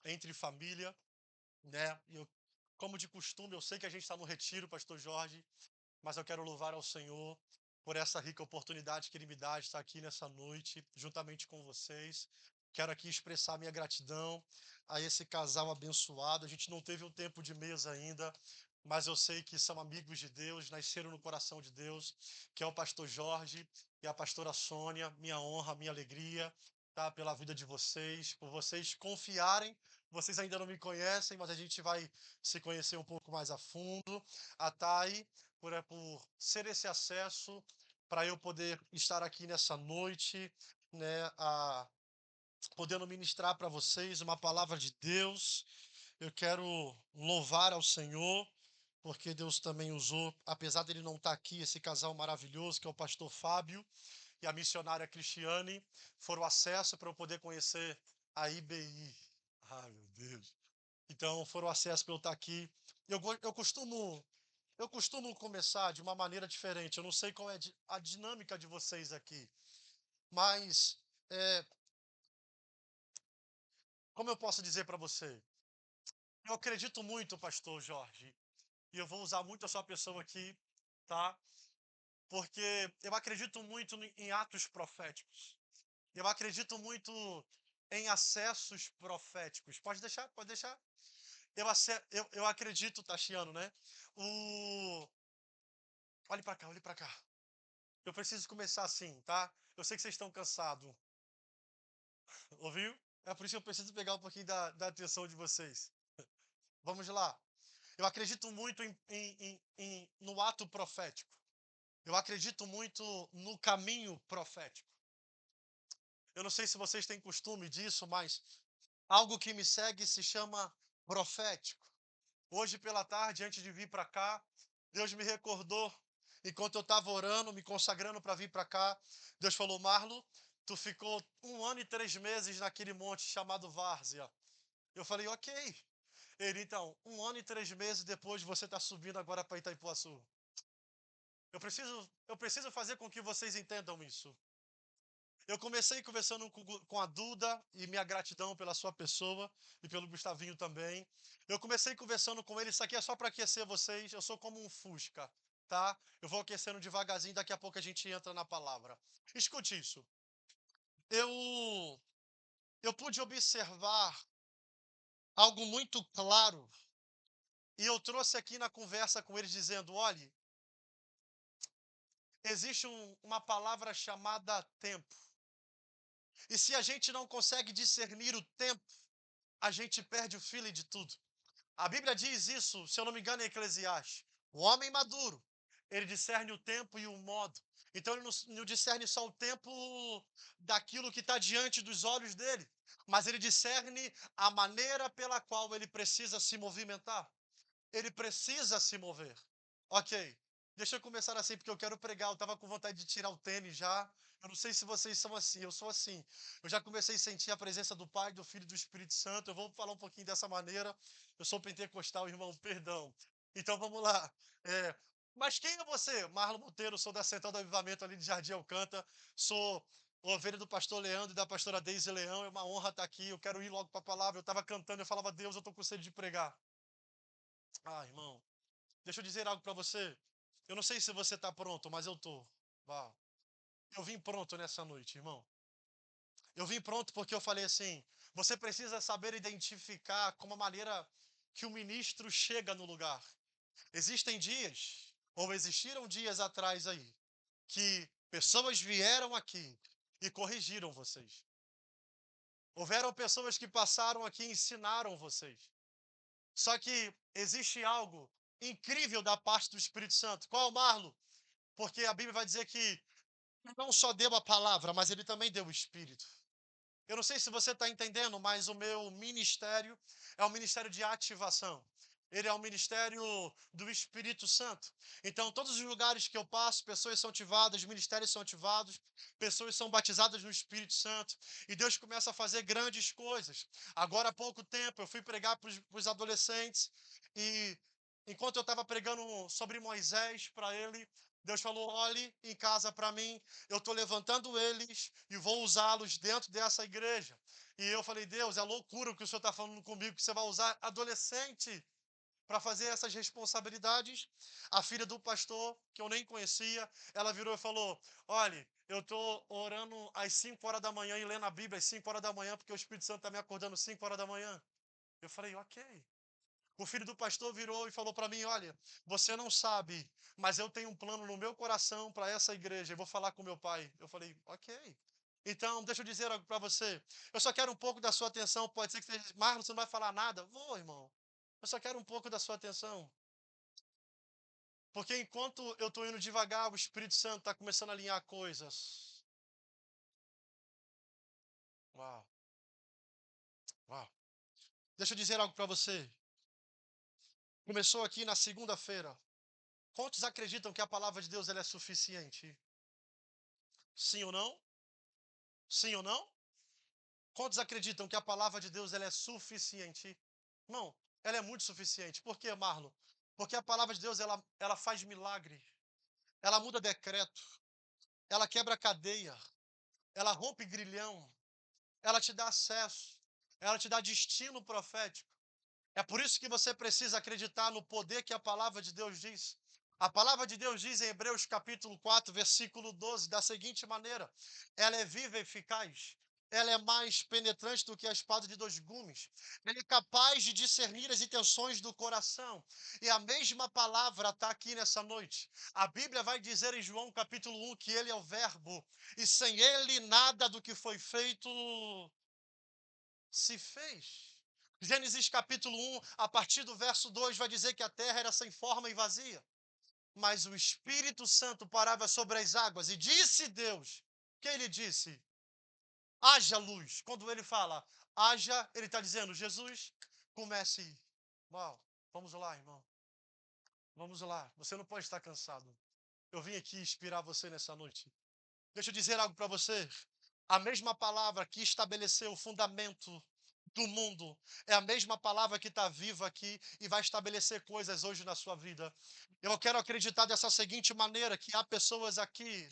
entre família, né? Como de costume, eu sei que a gente está no retiro, Pastor Jorge, mas eu quero louvar ao Senhor por essa rica oportunidade que Ele me dá de estar aqui nessa noite, juntamente com vocês. Quero aqui expressar minha gratidão a esse casal abençoado. A gente não teve um tempo de mesa ainda, mas eu sei que são amigos de Deus, nasceram no coração de Deus, que é o pastor Jorge e a pastora Sônia. Minha honra, minha alegria, tá? Pela vida de vocês, por vocês confiarem. Vocês ainda não me conhecem, mas a gente vai se conhecer um pouco mais a fundo. A Thay, por ser esse acesso para eu poder estar aqui nessa noite, né, podendo ministrar para vocês uma palavra de Deus. Eu quero louvar ao Senhor, porque Deus também usou, apesar dele não estar aqui, esse casal maravilhoso que é o pastor Fábio e a missionária Cristiane, foram acesso para eu poder conhecer a IBI. Ai, meu Deus. Então, foram acesso para eu estar aqui. Eu costumo começar de uma maneira diferente. Eu não sei qual é a dinâmica de vocês aqui, mas é, como eu posso dizer para você? Eu acredito muito, pastor Jorge, e eu vou usar muito a sua pessoa aqui, tá? Porque eu acredito muito em atos proféticos. Eu acredito muito em acessos proféticos. Pode deixar, pode deixar. Eu acredito, Tachiano, né? O... Olhe para cá, olhe para cá. Eu preciso começar assim, tá? Eu sei que vocês estão cansados. Ouviu? É por isso que eu preciso pegar um pouquinho da atenção de vocês. Vamos lá. Eu acredito muito no ato profético. Eu acredito muito no caminho profético. Eu não sei se vocês têm costume disso, mas algo que me segue se chama profético. Hoje pela tarde, antes de vir para cá, Deus me recordou, enquanto eu estava orando, me consagrando para vir para cá, Deus falou: Marlo, tu ficou 1 ano e 3 meses naquele monte chamado Várzea. Eu falei: ok. Ele, então, 1 ano e 3 meses depois você está subindo agora para Itaipuaçu. Eu preciso fazer com que vocês entendam isso. Eu comecei conversando com a Duda e minha gratidão pela sua pessoa e pelo Gustavinho também. Eu comecei conversando com ele, isso aqui é só para aquecer vocês. Eu sou como um fusca, tá? Eu vou aquecendo devagarzinho, daqui a pouco a gente entra na palavra. Escute isso. Eu eu pude observar algo muito claro e eu trouxe aqui na conversa com eles dizendo, olhe, existe uma palavra chamada tempo. E se a gente não consegue discernir o tempo, a gente perde o feeling de tudo. A Bíblia diz isso, se eu não me engano, em Eclesiastes. O homem maduro, ele discerne o tempo e o modo. Então ele não discerne só o tempo daquilo que está diante dos olhos dele, mas ele discerne a maneira pela qual ele precisa se movimentar. Ele precisa se mover. Ok. Deixa eu começar assim, porque eu quero pregar. Eu estava com vontade de tirar o tênis já. Eu não sei se vocês são assim, eu sou assim. Eu já comecei a sentir a presença do Pai, do Filho e do Espírito Santo. Eu vou falar um pouquinho dessa maneira. Eu sou pentecostal, irmão, perdão. Então vamos lá. É, mas quem é você? Marlon Monteiro, sou da Central do Avivamento ali de Jardim Alcântara. Sou ovelha do pastor Leandro e da pastora Deise Leão. É uma honra estar aqui. Eu quero ir logo para a palavra. Eu estava cantando, eu falava, Deus, eu estou com sede de pregar. Ah, irmão, deixa eu dizer algo para você. Eu não sei se você está pronto, mas eu tô. Vá. Eu vim pronto nessa noite, irmão. Eu vim pronto porque eu falei assim: você precisa saber identificar como a maneira que o ministro chega no lugar. Existem dias, ou existiram dias atrás aí, que pessoas vieram aqui e corrigiram vocês. Houveram pessoas que passaram aqui e ensinaram vocês. Só que existe algo incrível da parte do Espírito Santo. Qual, Marlo? Porque a Bíblia vai dizer que não só deu a palavra, mas ele também deu o Espírito. Eu não sei se você está entendendo, mas o meu ministério é um ministério de ativação. Ele é um ministério do Espírito Santo. Então, todos os lugares que eu passo, pessoas são ativadas, ministérios são ativados, pessoas são batizadas no Espírito Santo. E Deus começa a fazer grandes coisas. Agora, há pouco tempo, eu fui pregar para os adolescentes e, enquanto eu estava pregando sobre Moisés para ele, Deus falou: olhe em casa para mim, eu estou levantando eles e vou usá-los dentro dessa igreja. E eu falei: Deus, é loucura o que o Senhor está falando comigo, que você vai usar adolescente para fazer essas responsabilidades. A filha do pastor, que eu nem conhecia, ela virou e falou: olhe, eu estou orando às 5 horas da manhã e lendo a Bíblia às 5 horas da manhã, porque o Espírito Santo está me acordando às 5 horas da manhã. Eu falei: ok. O filho do pastor virou e falou para mim: olha, você não sabe, mas eu tenho um plano no meu coração para essa igreja, eu vou falar com meu pai. Eu falei: ok. Então, deixa eu dizer algo para você. Eu só quero um pouco da sua atenção. Pode ser que você esteja: Marlon, você não vai falar nada? Vou, irmão. Eu só quero um pouco da sua atenção. Porque enquanto eu estou indo devagar, o Espírito Santo está começando a alinhar coisas. Uau, uau. Deixa eu dizer algo para você. Começou aqui na segunda-feira. Quantos acreditam que a palavra de Deus ela é suficiente? Sim ou não? Sim ou não? Quantos acreditam que a palavra de Deus ela é suficiente? Não, ela é muito suficiente. Por quê, Marlon? Porque a palavra de Deus ela faz milagre. Ela muda decreto. Ela quebra cadeia. Ela rompe grilhão. Ela te dá acesso. Ela te dá destino profético. É por isso que você precisa acreditar no poder que a palavra de Deus diz. A palavra de Deus diz em Hebreus capítulo 4, versículo 12, da seguinte maneira: ela é viva e eficaz, ela é mais penetrante do que a espada de dois gumes, ela é capaz de discernir as intenções do coração. E a mesma palavra está aqui nessa noite. A Bíblia vai dizer em João capítulo 1 que ele é o verbo, e sem ele nada do que foi feito se fez. Gênesis capítulo 1, a partir do verso 2, vai dizer que a terra era sem forma e vazia. Mas o Espírito Santo parava sobre as águas e disse Deus. O que ele disse? Haja luz. Quando ele fala haja, ele está dizendo: Jesus, comece. Uau, vamos lá, irmão. Vamos lá. Você não pode estar cansado. Eu vim aqui inspirar você nessa noite. Deixa eu dizer algo para você. A mesma palavra que estabeleceu o fundamento do mundo é a mesma palavra que está viva aqui e vai estabelecer coisas hoje na sua vida. Eu quero acreditar dessa seguinte maneira: que há pessoas aqui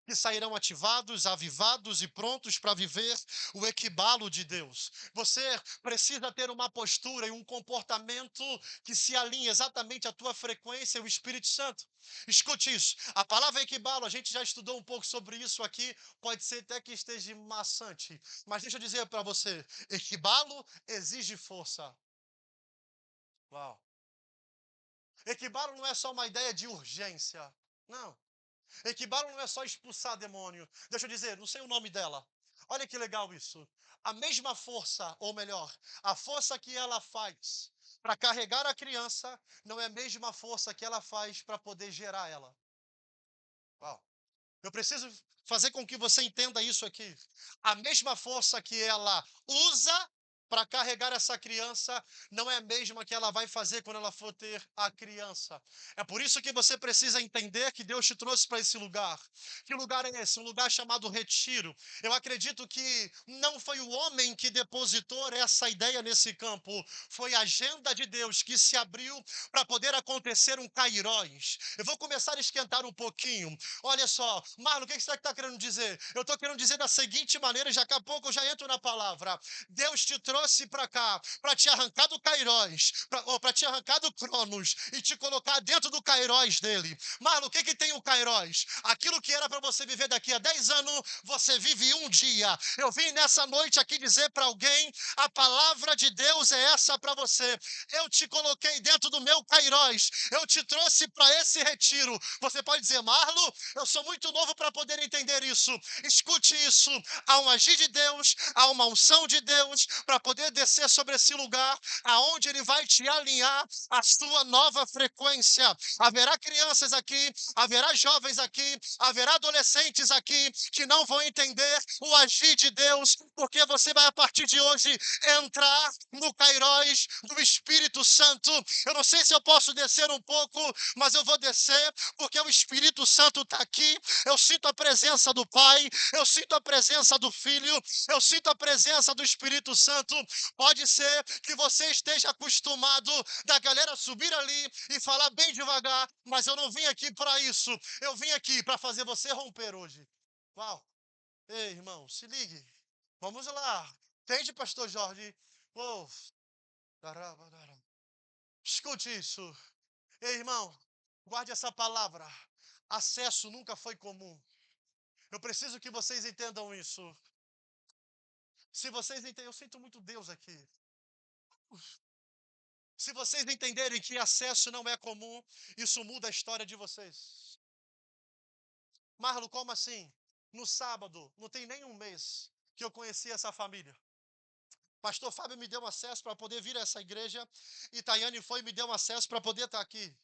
que sairão ativados, avivados e prontos para viver o equibalo de Deus. Você precisa ter uma postura e um comportamento que se alinhe exatamente à tua frequência e o Espírito Santo. Escute isso. A palavra equibalo, a gente já estudou um pouco sobre isso aqui, pode ser até que esteja maçante, mas deixa eu dizer para você, equibalo exige força. Uau. Equibalo não é só uma ideia de urgência. Não. Equibalo não é só expulsar demônio. Deixa eu dizer, não sei o nome dela. Olha que legal isso. A mesma força, ou melhor, a força que ela faz para carregar a criança não é a mesma força que ela faz para poder gerar ela. Uau. Eu preciso fazer com que você entenda isso aqui. A mesma força que ela usa para carregar essa criança não é a mesma que ela vai fazer quando ela for ter a criança. É por isso que você precisa entender que Deus te trouxe para esse lugar. Que lugar é esse? Um lugar chamado retiro. Eu acredito que não foi o homem que depositou essa ideia nesse campo, foi a agenda de Deus que se abriu para poder acontecer um kairós. Eu vou começar a esquentar um pouquinho. Olha só, Marlon, o que você está querendo dizer? Eu estou querendo dizer da seguinte maneira, já daqui a pouco eu já entro na palavra. Deus te trouxe para cá, para te arrancar do Kairós, para te arrancar do Cronos e te colocar dentro do Kairós dele. Marlon, o que tem o Kairós? Aquilo que era para você viver daqui a 10 anos, você vive um dia. Eu vim nessa noite aqui dizer para alguém, a palavra de Deus é essa para você. Eu te coloquei dentro do meu Kairós, eu te trouxe para esse retiro. Você pode dizer: Marlon, eu sou muito novo para poder entender isso. Escute isso. Há um agir de Deus, há uma unção de Deus para poder descer sobre esse lugar, aonde Ele vai te alinhar à sua nova frequência. Haverá crianças aqui, haverá jovens aqui, haverá adolescentes aqui que não vão entender o agir de Deus, porque você vai a partir de hoje entrar no Kairós do Espírito Santo. Eu não sei se eu posso descer um pouco, mas eu vou descer, porque o Espírito Santo está aqui. Eu sinto a presença do Pai, eu sinto a presença do Filho, eu sinto a presença do Espírito Santo. Espírito. Pode ser que você esteja acostumado da galera subir ali e falar bem devagar, mas eu não vim aqui para isso. Eu vim aqui para fazer você romper hoje. Uau! Ei, irmão, se ligue. Vamos lá. Entende, pastor Jorge? Oh, caramba, caramba. Escute isso. Ei, irmão, guarde essa palavra. Acesso nunca foi comum. Eu preciso que vocês entendam isso. Se vocês entendem, eu sinto muito Deus aqui. Se vocês entenderem que acesso não é comum, isso muda a história de vocês. Marlo, como assim? No sábado, não tem nem um mês que eu conheci essa família. Pastor Fábio me deu acesso para poder vir a essa igreja e Tayane foi e me deu acesso para poder estar aqui.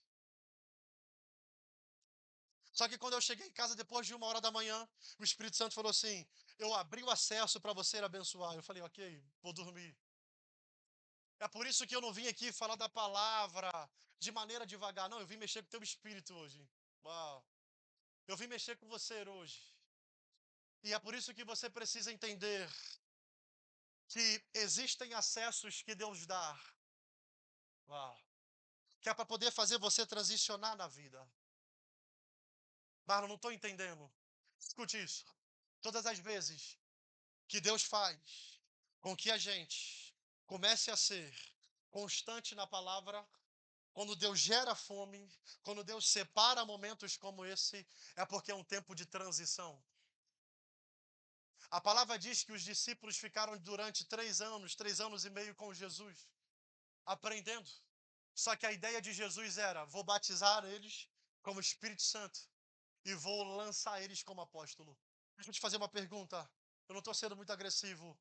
Só que quando eu cheguei em casa, depois de 1 hora da manhã, o Espírito Santo falou assim: eu abri o acesso para você abençoar. Eu falei, ok, vou dormir. É por isso que eu não vim aqui falar da palavra de maneira devagar. Não, eu vim mexer com o teu espírito hoje. Uau. Eu vim mexer com você hoje. E é por isso que você precisa entender que existem acessos que Deus dá. Uau. Que é para poder fazer você transicionar na vida. Mas eu não estou entendendo. Escute isso. Todas as vezes que Deus faz com que a gente comece a ser constante na palavra, quando Deus gera fome, quando Deus separa momentos como esse, é porque é um tempo de transição. A palavra diz que os discípulos ficaram durante 3 anos e meio com Jesus, aprendendo. Só que a ideia de Jesus era: vou batizar eles como Espírito Santo e vou lançar eles como apóstolo. Deixa eu te fazer uma pergunta. Eu não estou sendo muito agressivo.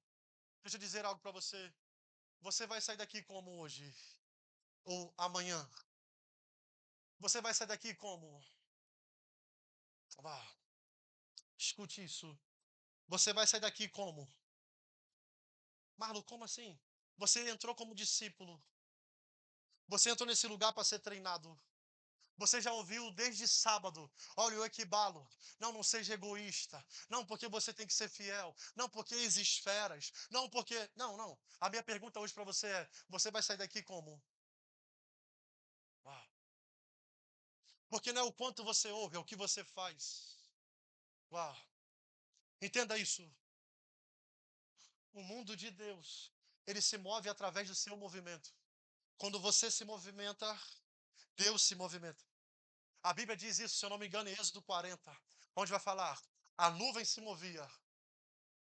Deixa eu dizer algo para você. Você vai sair daqui como hoje? Ou amanhã? Você vai sair daqui como? Ah, escute isso. Você vai sair daqui como? Marlon, como assim? Você entrou como discípulo. Você entrou nesse lugar para ser treinado. Você já ouviu desde sábado, olha o equibalo. Não, não seja egoísta. Não, porque você tem que ser fiel. Não, porque existem feras. Não, porque... Não, não. A minha pergunta hoje para você é, você vai sair daqui como? Ah, porque não é o quanto você ouve, é o que você faz. Uau. Entenda isso. O mundo de Deus, ele se move através do seu movimento. Quando você se movimenta, Deus se movimenta. A Bíblia diz isso, se eu não me engano, em Êxodo 40, onde vai falar: a nuvem se movia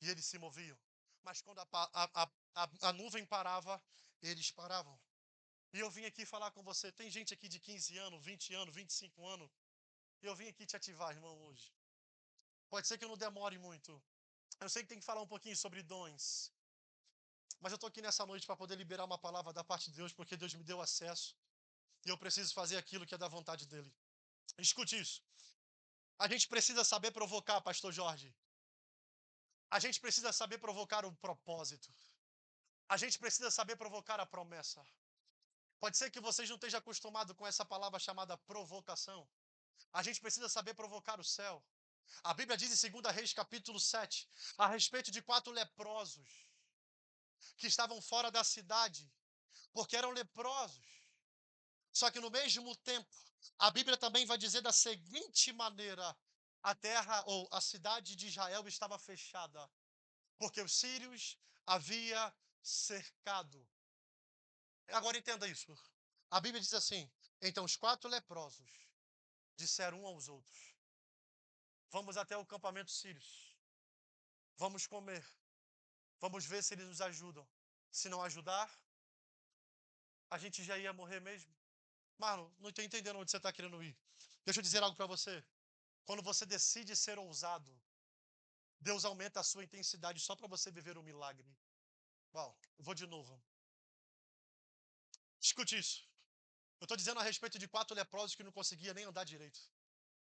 e eles se moviam. Mas quando a nuvem parava, eles paravam. E eu vim aqui falar com você. Tem gente aqui de 15 anos, 20 anos, 25 anos. E eu vim aqui te ativar, irmão, hoje. Pode ser que eu não demore muito. Eu sei que tem que falar um pouquinho sobre dons. Mas eu estou aqui nessa noite para poder liberar uma palavra da parte de Deus, porque Deus me deu acesso. E eu preciso fazer aquilo que é da vontade dEle. Escute isso. A gente precisa saber provocar, pastor Jorge. A gente precisa saber provocar o propósito. A gente precisa saber provocar a promessa. Pode ser que vocês não estejam acostumados com essa palavra chamada provocação. A gente precisa saber provocar o céu. A Bíblia diz em 2 Reis, capítulo 7, a respeito de 4 leprosos que estavam fora da cidade, porque eram leprosos. Só que no mesmo tempo, a Bíblia também vai dizer da seguinte maneira: a terra ou a cidade de Israel estava fechada, porque os sírios havia cercado. Agora entenda isso. A Bíblia diz assim: então os 4 leprosos disseram um aos outros: vamos até o campamento sírios, vamos comer, vamos ver se eles nos ajudam. Se não ajudar, a gente já ia morrer mesmo. Marlon, não estou entendendo onde você está querendo ir. Deixa eu dizer algo para você. Quando você decide ser ousado, Deus aumenta a sua intensidade só para você viver um milagre. Uau, eu vou de novo. Escute isso. Eu estou dizendo a respeito de 4 leprosos que não conseguiam nem andar direito.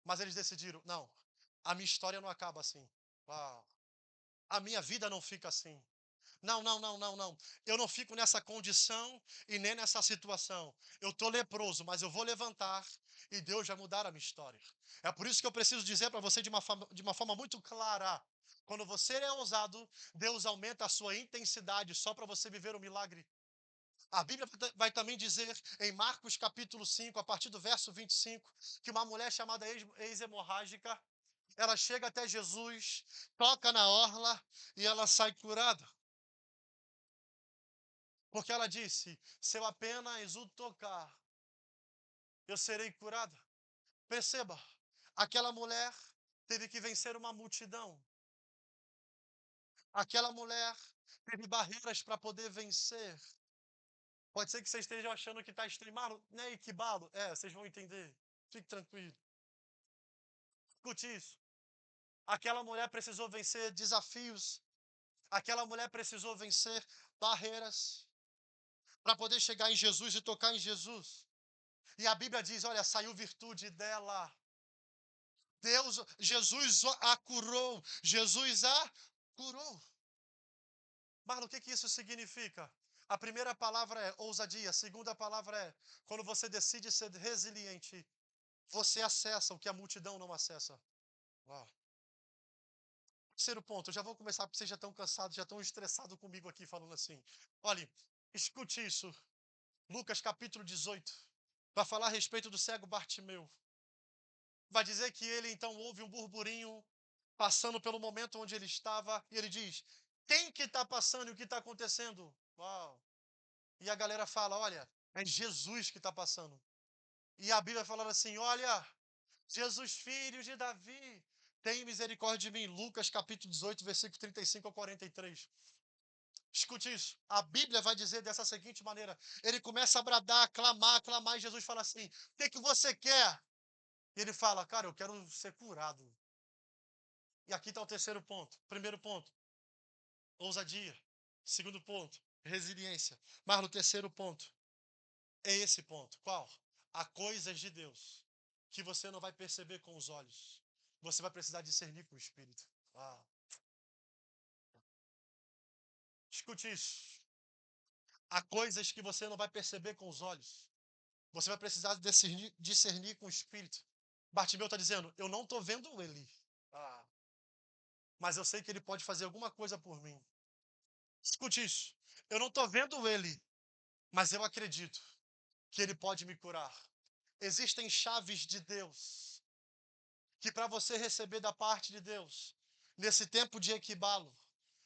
Mas eles decidiram, não, a minha história não acaba assim. Uau. A minha vida não fica assim. Não, não, não, não, não. Eu não fico nessa condição e nem nessa situação. Eu estou leproso, mas eu vou levantar e Deus vai mudar a minha história. É por isso que eu preciso dizer para você de uma forma muito clara. Quando você é ousado, Deus aumenta a sua intensidade só para você viver o milagre. A Bíblia vai também dizer em Marcos capítulo 5, a partir do verso 25, que uma mulher chamada ex-hemorrágica, ela chega até Jesus, toca na orla e ela sai curada. Porque ela disse: se eu apenas o tocar, eu serei curada. Perceba, aquela mulher teve que vencer uma multidão. Aquela mulher teve barreiras para poder vencer. Pode ser que vocês estejam achando que está extremado, né? Equibalo. Vocês vão entender. Fique tranquilo. Escute isso. Aquela mulher precisou vencer desafios. Aquela mulher precisou vencer barreiras para poder chegar em Jesus e tocar em Jesus. E a Bíblia diz: olha, saiu virtude dela. Jesus a curou. Jesus a curou. Marlon, o que isso significa? A primeira palavra é ousadia. A segunda palavra é quando você decide ser resiliente, você acessa o que a multidão não acessa. Uau. Terceiro ponto, eu já vou começar porque vocês já estão cansados, já estão estressados comigo aqui falando assim. Olha, escute isso. Lucas capítulo 18. Vai falar a respeito do cego Bartimeu. Vai dizer que ele então ouve um burburinho passando pelo momento onde ele estava e ele diz: quem que está passando e o que está acontecendo? Uau. E a galera fala: olha, é Jesus que está passando. E a Bíblia falando assim: olha, Jesus, filho de Davi, tem misericórdia de mim. Lucas capítulo 18, versículo 35 a 43. Escute isso. A Bíblia vai dizer dessa seguinte maneira: ele começa a bradar, clamar, e Jesus fala assim: o que você quer? E ele fala: cara, eu quero ser curado. E aqui está o terceiro ponto. Primeiro ponto, ousadia. Segundo ponto, resiliência. Mas no terceiro ponto, é esse ponto. Qual? Há coisas de Deus que você não vai perceber com os olhos. Você vai precisar discernir com o Espírito. Ah. Escute isso. Há coisas que você não vai perceber com os olhos. Você vai precisar discernir com o Espírito. Bartimeu está dizendo: eu não estou vendo ele. Ah. Mas eu sei que ele pode fazer alguma coisa por mim. Escute isso. Eu não estou vendo ele, mas eu acredito que ele pode me curar. Existem chaves de Deus que para você receber da parte de Deus, nesse tempo de equibalo,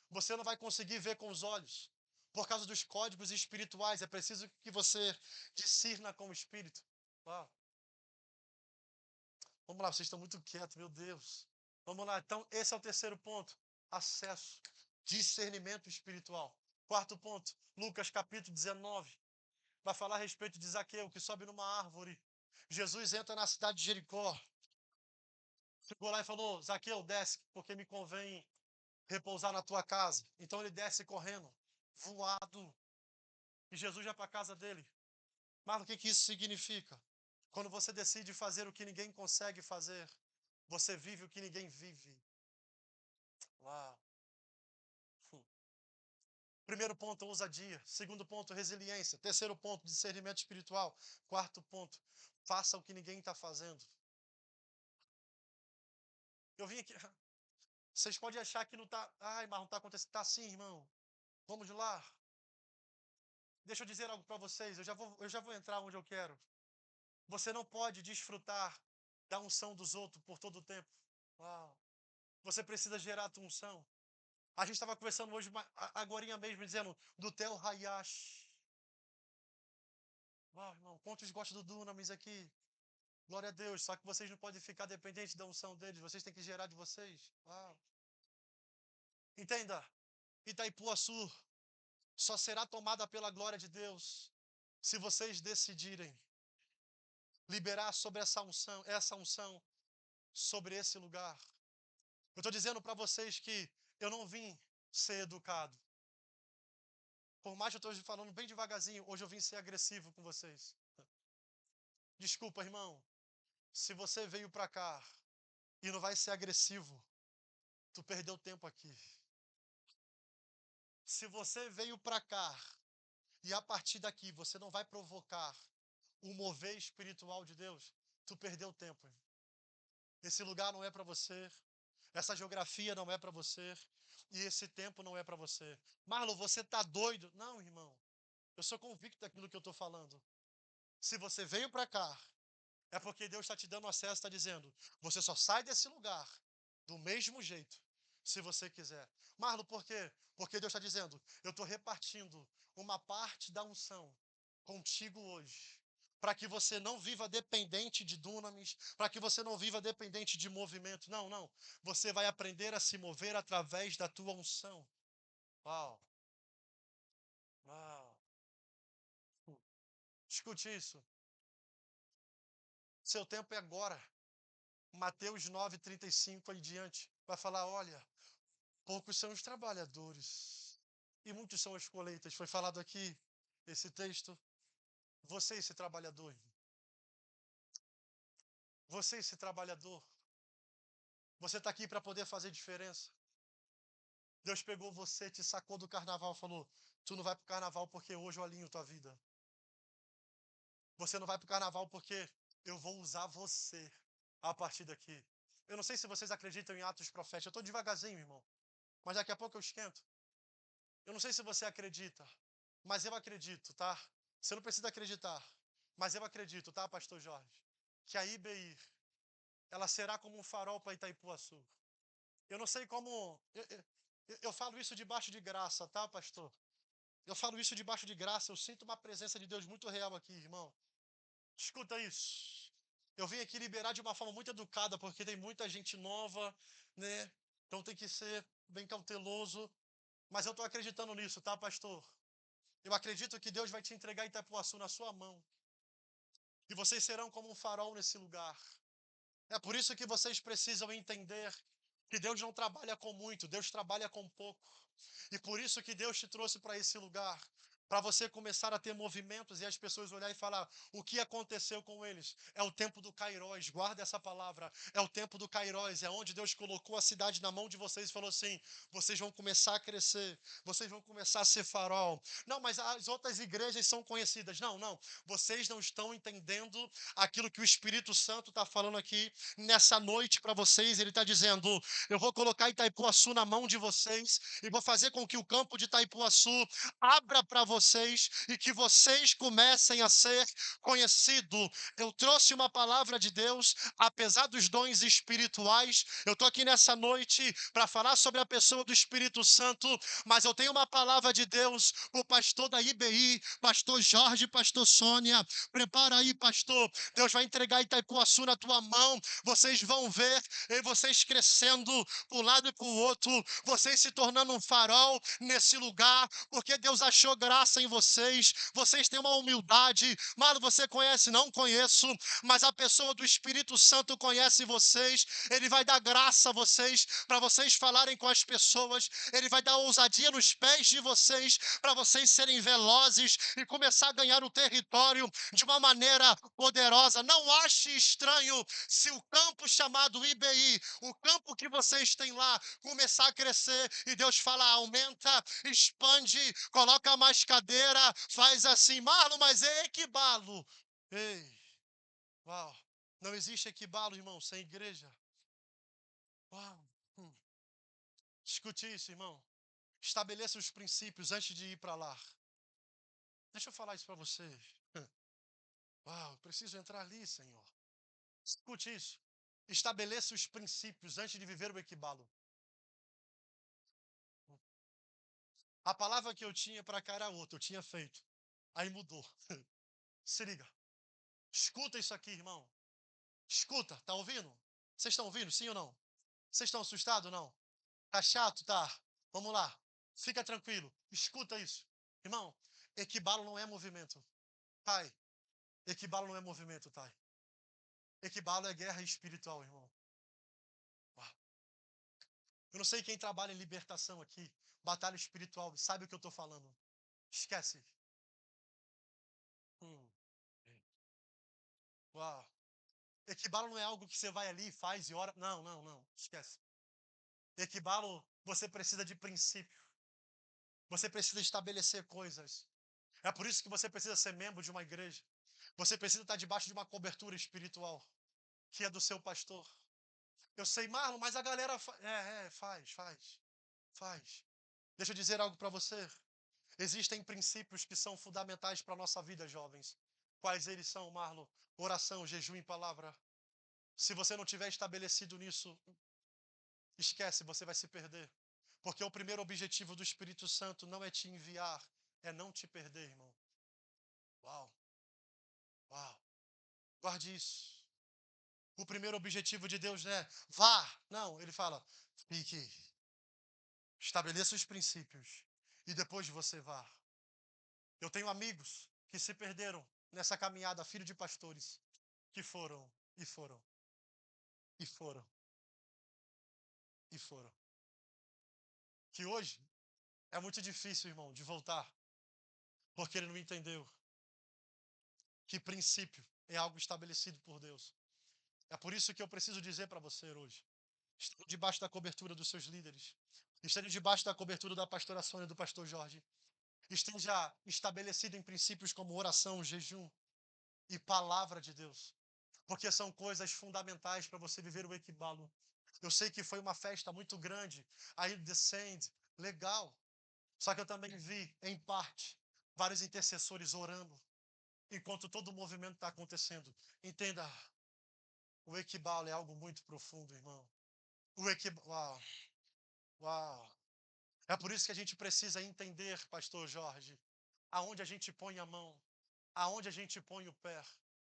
você não vai conseguir ver com os olhos, por causa dos códigos espirituais. É preciso que você discirna com o Espírito. Uau. Vamos lá, vocês estão muito quietos, meu Deus. Vamos lá, então esse é o terceiro ponto. Acesso, discernimento espiritual. Quarto ponto, Lucas capítulo 19. Vai falar a respeito de Zaqueu, que sobe numa árvore. Jesus entra na cidade de Jericó. Chegou lá e falou: Zaqueu, desce, porque me convém repousar na tua casa. Então ele desce correndo, voado. E Jesus já para a casa dele. Mas o que isso significa? Quando você decide fazer o que ninguém consegue fazer, você vive o que ninguém vive. Uau. Primeiro ponto, ousadia. Segundo ponto, resiliência. Terceiro ponto, discernimento espiritual. Quarto ponto, faça o que ninguém está fazendo. Eu vim aqui. Vocês podem achar que não está. Ai, mas não está acontecendo. Está sim, irmão. Vamos lá. Deixa eu dizer algo para vocês. Eu já vou entrar onde eu quero. Você não pode desfrutar da unção dos outros por todo o tempo. Uau. Você precisa gerar a tua unção. A gente estava conversando hoje, agorinha mesmo, dizendo do Tel Hayash. Uau, irmão, quantos gostam do Dunamis aqui? Glória a Deus, só que vocês não podem ficar dependentes da unção deles, vocês têm que gerar de vocês. Uau. Entenda, Itaipuaçu só será tomada pela glória de Deus se vocês decidirem liberar sobre essa unção sobre esse lugar. Eu estou dizendo para vocês que eu não vim ser educado. Por mais que eu estou falando bem devagarzinho, hoje eu vim ser agressivo com vocês. Desculpa, irmão. Se você veio para cá e não vai ser agressivo, tu perdeu tempo aqui. Se você veio para cá e a partir daqui você não vai provocar o mover espiritual de Deus, tu perdeu tempo. Esse lugar não é para você. Essa geografia não é para você. E esse tempo não é para você. Marlon, você tá doido? Não, irmão. Eu sou convicto daquilo que eu estou falando. Se você veio para cá, é porque Deus está te dando acesso, está dizendo, você só sai desse lugar do mesmo jeito, se você quiser. Marlon, por quê? Porque Deus está dizendo, eu estou repartindo uma parte da unção contigo hoje, para que você não viva dependente de dunamis, para que você não viva dependente de movimento. Não, não. Você vai aprender a se mover através da tua unção. Uau, uau. Escute isso. Seu tempo é agora. Mateus 9:35 aí diante. Vai falar, olha, poucos são os trabalhadores e muitos são as colheitas. Foi falado aqui esse texto. Você, esse trabalhador, você, esse trabalhador, você está aqui para poder fazer diferença. Deus pegou você, te sacou do carnaval, falou: tu não vai para o carnaval porque hoje eu alinho tua vida. Você não vai para o carnaval porque eu vou usar você a partir daqui. Eu não sei se vocês acreditam em atos proféticos. Eu estou devagarzinho, irmão, mas daqui a pouco eu esquento. Eu não sei se você acredita, mas eu acredito, tá? Você não precisa acreditar, mas eu acredito, tá, pastor Jorge? Que a IBI, ela será como um farol para Itaipuaçu. Eu não sei como... Eu falo isso debaixo de graça, tá, pastor? Eu falo isso debaixo de graça, eu sinto uma presença de Deus muito real aqui, irmão. Escuta isso. Eu vim aqui liberar de uma forma muito educada, porque tem muita gente nova, né? Então tem que ser bem cauteloso. Mas eu estou acreditando nisso, tá, pastor? Eu acredito que Deus vai te entregar Itapuaçu na sua mão. E vocês serão como um farol nesse lugar. É por isso que vocês precisam entender que Deus não trabalha com muito, Deus trabalha com pouco. E por isso que Deus te trouxe para esse lugar, para você começar a ter movimentos e as pessoas olhar e falar: o que aconteceu com eles? É o tempo do Kairos, guarda essa palavra. É o tempo do Kairos, é onde Deus colocou a cidade na mão de vocês e falou assim: vocês vão começar a crescer, vocês vão começar a ser farol. Não, mas as outras igrejas são conhecidas. Não, não. Vocês não estão entendendo aquilo que o Espírito Santo está falando aqui nessa noite para vocês. Ele está dizendo: eu vou colocar Itaipuaçu na mão de vocês e vou fazer com que o campo de Itaipuaçu abra para vocês e que vocês comecem a ser conhecidos. Eu trouxe uma palavra de Deus, apesar dos dons espirituais. Eu estou aqui nessa noite para falar sobre a pessoa do Espírito Santo, mas eu tenho uma palavra de Deus para o pastor da IBI, pastor Jorge, pastor Sônia. Prepara aí, pastor. Deus vai entregar Itaipuaçu na tua mão. Vocês vão ver e vocês crescendo para um lado e para o outro, vocês se tornando um farol nesse lugar, porque Deus achou graça em vocês. Vocês têm uma humildade. Mano, você conhece? Não conheço, mas a pessoa do Espírito Santo conhece vocês. Ele vai dar graça a vocês para vocês falarem com as pessoas. Ele vai dar ousadia nos pés de vocês para vocês serem velozes e começar a ganhar o território de uma maneira poderosa. Não ache estranho se o campo chamado IBI, o campo que vocês têm lá, começar a crescer e Deus fala: aumenta, expande, coloca mais cadeira, faz assim. Marlon, mas é equibalo. Ei, uau. Não existe equibalo, irmão, sem igreja. Uau. Hum. Escute isso, irmão. Estabeleça os princípios antes de ir para lá. Deixa eu falar isso para você. Uau, preciso entrar ali, Senhor. Escute isso. Estabeleça os princípios antes de viver o equibalo. A palavra que eu tinha para cá era outra, eu tinha feito. Aí mudou. Se liga. Escuta isso aqui, irmão. Escuta, tá ouvindo? Vocês estão ouvindo, sim ou não? Vocês estão assustados ou não? Tá chato? Tá. Vamos lá. Fica tranquilo. Escuta isso. Irmão, equibalo não é movimento. Pai, equibalo não é movimento, Thay. Equibalo é guerra espiritual, irmão. Uau. Eu não sei quem trabalha em libertação aqui, batalha espiritual, sabe o que eu estou falando. Esquece. Hum. Uau. Equibalo não é algo que você vai ali e faz e ora. Não, não, não. Esquece. Equibalo, você precisa de princípio. Você precisa estabelecer coisas. É por isso que você precisa ser membro de uma igreja. Você precisa estar debaixo de uma cobertura espiritual, que é do seu pastor. Eu sei, Marlon, mas a galera faz. Deixa eu dizer algo para você. Existem princípios que são fundamentais para a nossa vida, jovens. Quais eles são, Marlon? Oração, jejum e palavra. Se você não tiver estabelecido nisso, esquece, você vai se perder. Porque o primeiro objetivo do Espírito Santo não é te enviar, é não te perder, irmão. Uau, uau. Guarde isso. O primeiro objetivo de Deus não é vá. Não, ele fala, fique. Estabeleça os princípios e depois você vá. Eu tenho amigos que se perderam nessa caminhada, filho de pastores, que foram, e foram, e foram, e foram. Que hoje é muito difícil, irmão, de voltar, porque ele não entendeu que princípio é algo estabelecido por Deus. É por isso que eu preciso dizer para você hoje, estando debaixo da cobertura dos seus líderes, estando debaixo da cobertura da pastora Sônia e do pastor Jorge, esteja estabelecido em princípios como oração, jejum e palavra de Deus, porque são coisas fundamentais para você viver o equibalo. Eu sei que foi uma festa muito grande, aí Descend, legal, só que eu também vi, em parte, vários intercessores orando, enquanto todo o movimento está acontecendo. Entenda, o equibalo é algo muito profundo, irmão. O equibalo, uau, uau. É por isso que a gente precisa entender, pastor Jorge, aonde a gente põe a mão, aonde a gente põe o pé.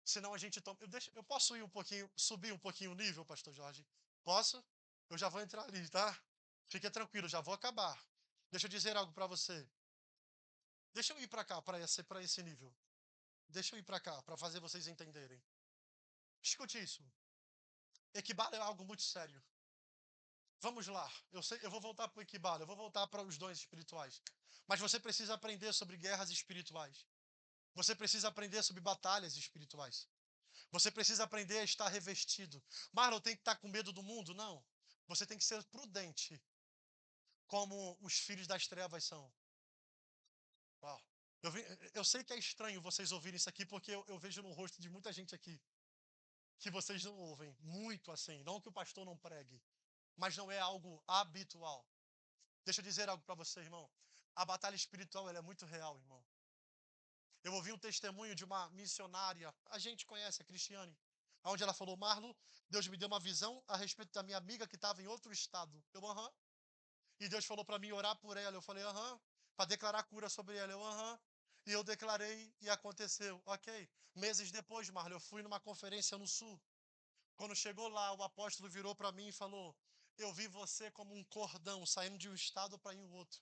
Senão a gente toma. Eu posso ir um pouquinho, subir um pouquinho o nível, pastor Jorge? Posso? Eu já vou entrar ali, tá? Fique tranquilo, já vou acabar. Deixa eu dizer algo para você. Deixa eu ir para cá, para esse nível. Deixa eu ir para cá, para fazer vocês entenderem. Escute isso. Equibalo é algo muito sério. Vamos lá. Eu vou voltar para o equibalo, eu vou voltar para os dons espirituais. Mas você precisa aprender sobre guerras espirituais. Você precisa aprender sobre batalhas espirituais. Você precisa aprender a estar revestido. Marlon, tem que estar com medo do mundo? Não. Você tem que ser prudente, como os filhos das trevas são. Uau. Eu sei que é estranho vocês ouvirem isso aqui, porque eu vejo no rosto de muita gente aqui que vocês não ouvem muito assim. Não que o pastor não pregue, mas não é algo habitual. Deixa eu dizer algo para você, irmão. A batalha espiritual ela é muito real, irmão. Eu ouvi um testemunho de uma missionária, a gente conhece, a Cristiane, onde ela falou, Marlon, Deus me deu uma visão a respeito da minha amiga que estava em outro estado. Eu, aham. E Deus falou para mim orar por ela. Eu falei, aham. Para declarar cura sobre ela. Eu, aham. E eu declarei e aconteceu. Ok. Meses depois, Marlon, eu fui numa conferência no Sul. Quando chegou lá, o apóstolo virou para mim e falou, eu vi você como um cordão saindo de um estado para ir em outro.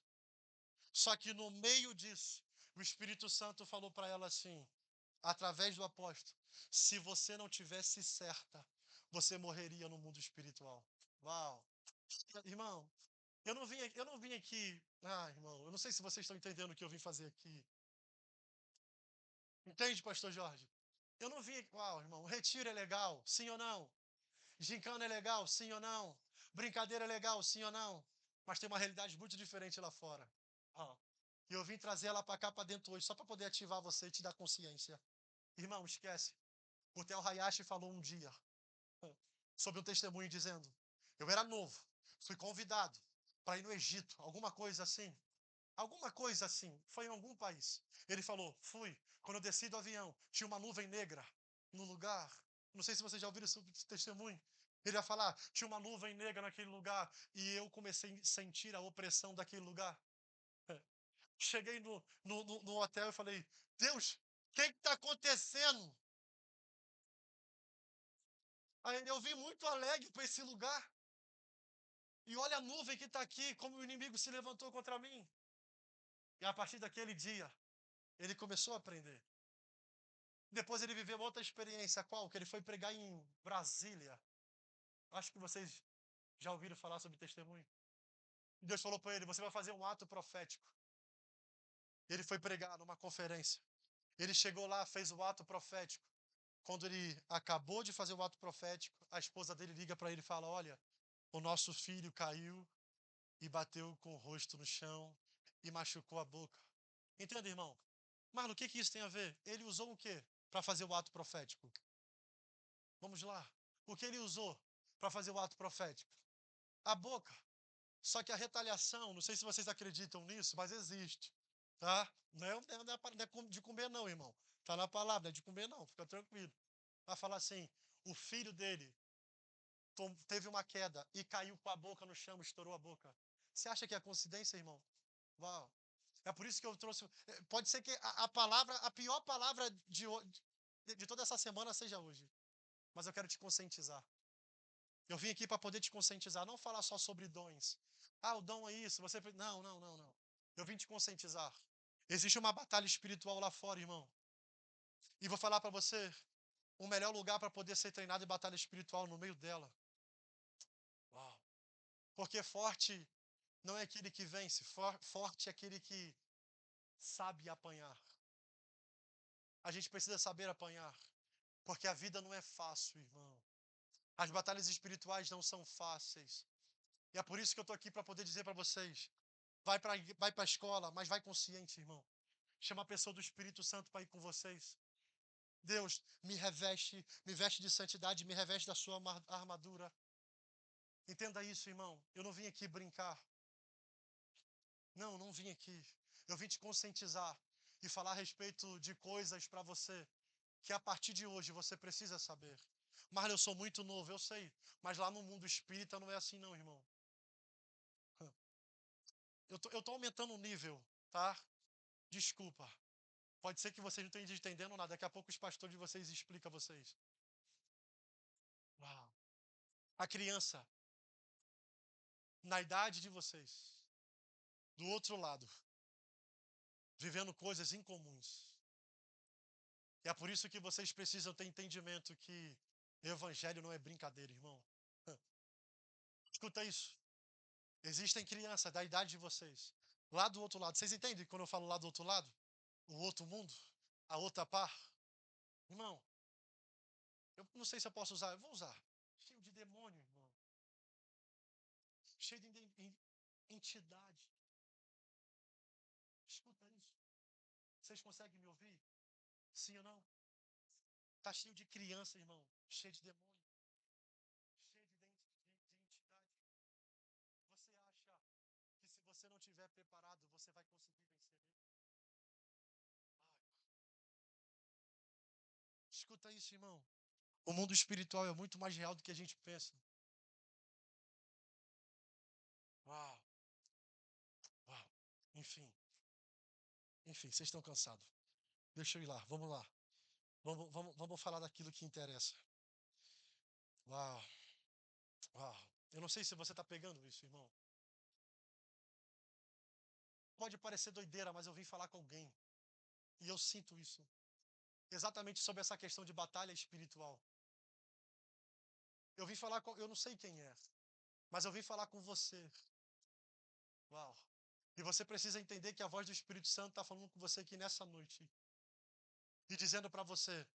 Só que no meio disso, o Espírito Santo falou para ela assim, através do apóstolo, se você não tivesse certa, você morreria no mundo espiritual. Uau! Irmão, eu não vim aqui. Ah, irmão, eu não sei se vocês estão entendendo o que eu vim fazer aqui. Entende, pastor Jorge? Eu não vim aqui. Uau, irmão, retiro é legal, sim ou não? Gincana é legal, sim ou não? Brincadeira é legal, sim ou não? Mas tem uma realidade muito diferente lá fora. Ah, e eu vim trazer ela para cá, para dentro hoje, só para poder ativar você e te dar consciência. Irmão, esquece. O Theo Hayashi falou um dia sobre um testemunho dizendo: eu era novo, fui convidado para ir no Egito, alguma coisa assim. Alguma coisa assim, foi em algum país. Ele falou: fui. Quando eu desci do avião, tinha uma nuvem negra no lugar. Não sei se vocês já ouviram esse testemunho. Ele ia falar: tinha uma nuvem negra naquele lugar e eu comecei a sentir a opressão daquele lugar. Cheguei no hotel e falei: Deus, o que está acontecendo? Aí eu vim muito alegre para esse lugar. E olha a nuvem que está aqui, como o inimigo se levantou contra mim. E a partir daquele dia, ele começou a aprender. Depois ele viveu outra experiência, qual? Que ele foi pregar em Brasília. Acho que vocês já ouviram falar sobre testemunho. E Deus falou para ele: você vai fazer um ato profético. Ele foi pregar numa conferência. Ele chegou lá, fez o ato profético. Quando ele acabou de fazer o ato profético, a esposa dele liga para ele e fala: olha, o nosso filho caiu e bateu com o rosto no chão e machucou a boca. Entende, irmão? Marlon, o que isso tem a ver? Ele usou o quê para fazer o ato profético? Vamos lá. O que ele usou? para fazer o ato profético? A boca. Só que a retaliação, não sei se vocês acreditam nisso, mas existe, tá? Não é de comer não, irmão. Tá na palavra, não é de comer não, fica tranquilo. Vai falar assim, o filho dele teve uma queda e caiu com a boca no chão, estourou a boca. Você acha que é coincidência, irmão? Uau. É por isso que eu trouxe. Pode ser que a palavra, a pior palavra de toda essa semana seja hoje. Mas eu quero te conscientizar. Eu vim aqui para poder te conscientizar, não falar só sobre dons. Ah, o dom é isso. Não, não, não, não. Eu vim te conscientizar. Existe uma batalha espiritual lá fora, irmão. E vou falar para você o melhor lugar para poder ser treinado em batalha espiritual no meio dela. Uau. Porque forte não é aquele que vence, forte é aquele que sabe apanhar. A gente precisa saber apanhar, porque a vida não é fácil, irmão. As batalhas espirituais não são fáceis. E é por isso que eu estou aqui para poder dizer para vocês: vai para a escola, mas vai consciente, irmão. Chama a pessoa do Espírito Santo para ir com vocês. Deus, me veste de santidade, me reveste da sua armadura. Entenda isso, irmão. Eu não vim aqui brincar. Não, não vim aqui. Eu vim te conscientizar e falar a respeito de coisas para você que a partir de hoje você precisa saber. Mas eu sou muito novo, eu sei. Mas lá no mundo espírita não é assim não, irmão. Eu tô aumentando o nível, tá? Desculpa. Pode ser que vocês não estejam entendendo nada. Daqui a pouco os pastores de vocês explicam a vocês. Uau. A criança, na idade de vocês, do outro lado, vivendo coisas incomuns. E é por isso que vocês precisam ter entendimento que evangelho não é brincadeira, irmão. Escuta isso. Existem crianças da idade de vocês, lá do outro lado. Vocês entendem quando eu falo lá do outro lado? O outro mundo? A outra par? Irmão, eu não sei se eu posso usar. Eu vou usar. Cheio de demônio, irmão. Cheio de entidade. Escuta isso. Vocês conseguem me ouvir? Sim ou não? Tá cheio de criança, irmão. Cheio de demônio. Cheio de entidade. Você acha que se você não estiver preparado, você vai conseguir vencer ele? Ai, escuta isso, irmão. O mundo espiritual é muito mais real do que a gente pensa. Uau, uau. Enfim, enfim, vocês estão cansados. Deixa eu ir lá, vamos lá. Vamos falar daquilo que interessa. Uau, uau. Eu não sei se você está pegando isso, irmão. Pode parecer doideira, mas eu vim falar com alguém. E eu sinto isso. Exatamente sobre essa questão de batalha espiritual. Eu vim falar com. Eu não sei quem é, mas eu vim falar com você. Uau. E você precisa entender que a voz do Espírito Santo está falando com você aqui nessa noite. E dizendo para você: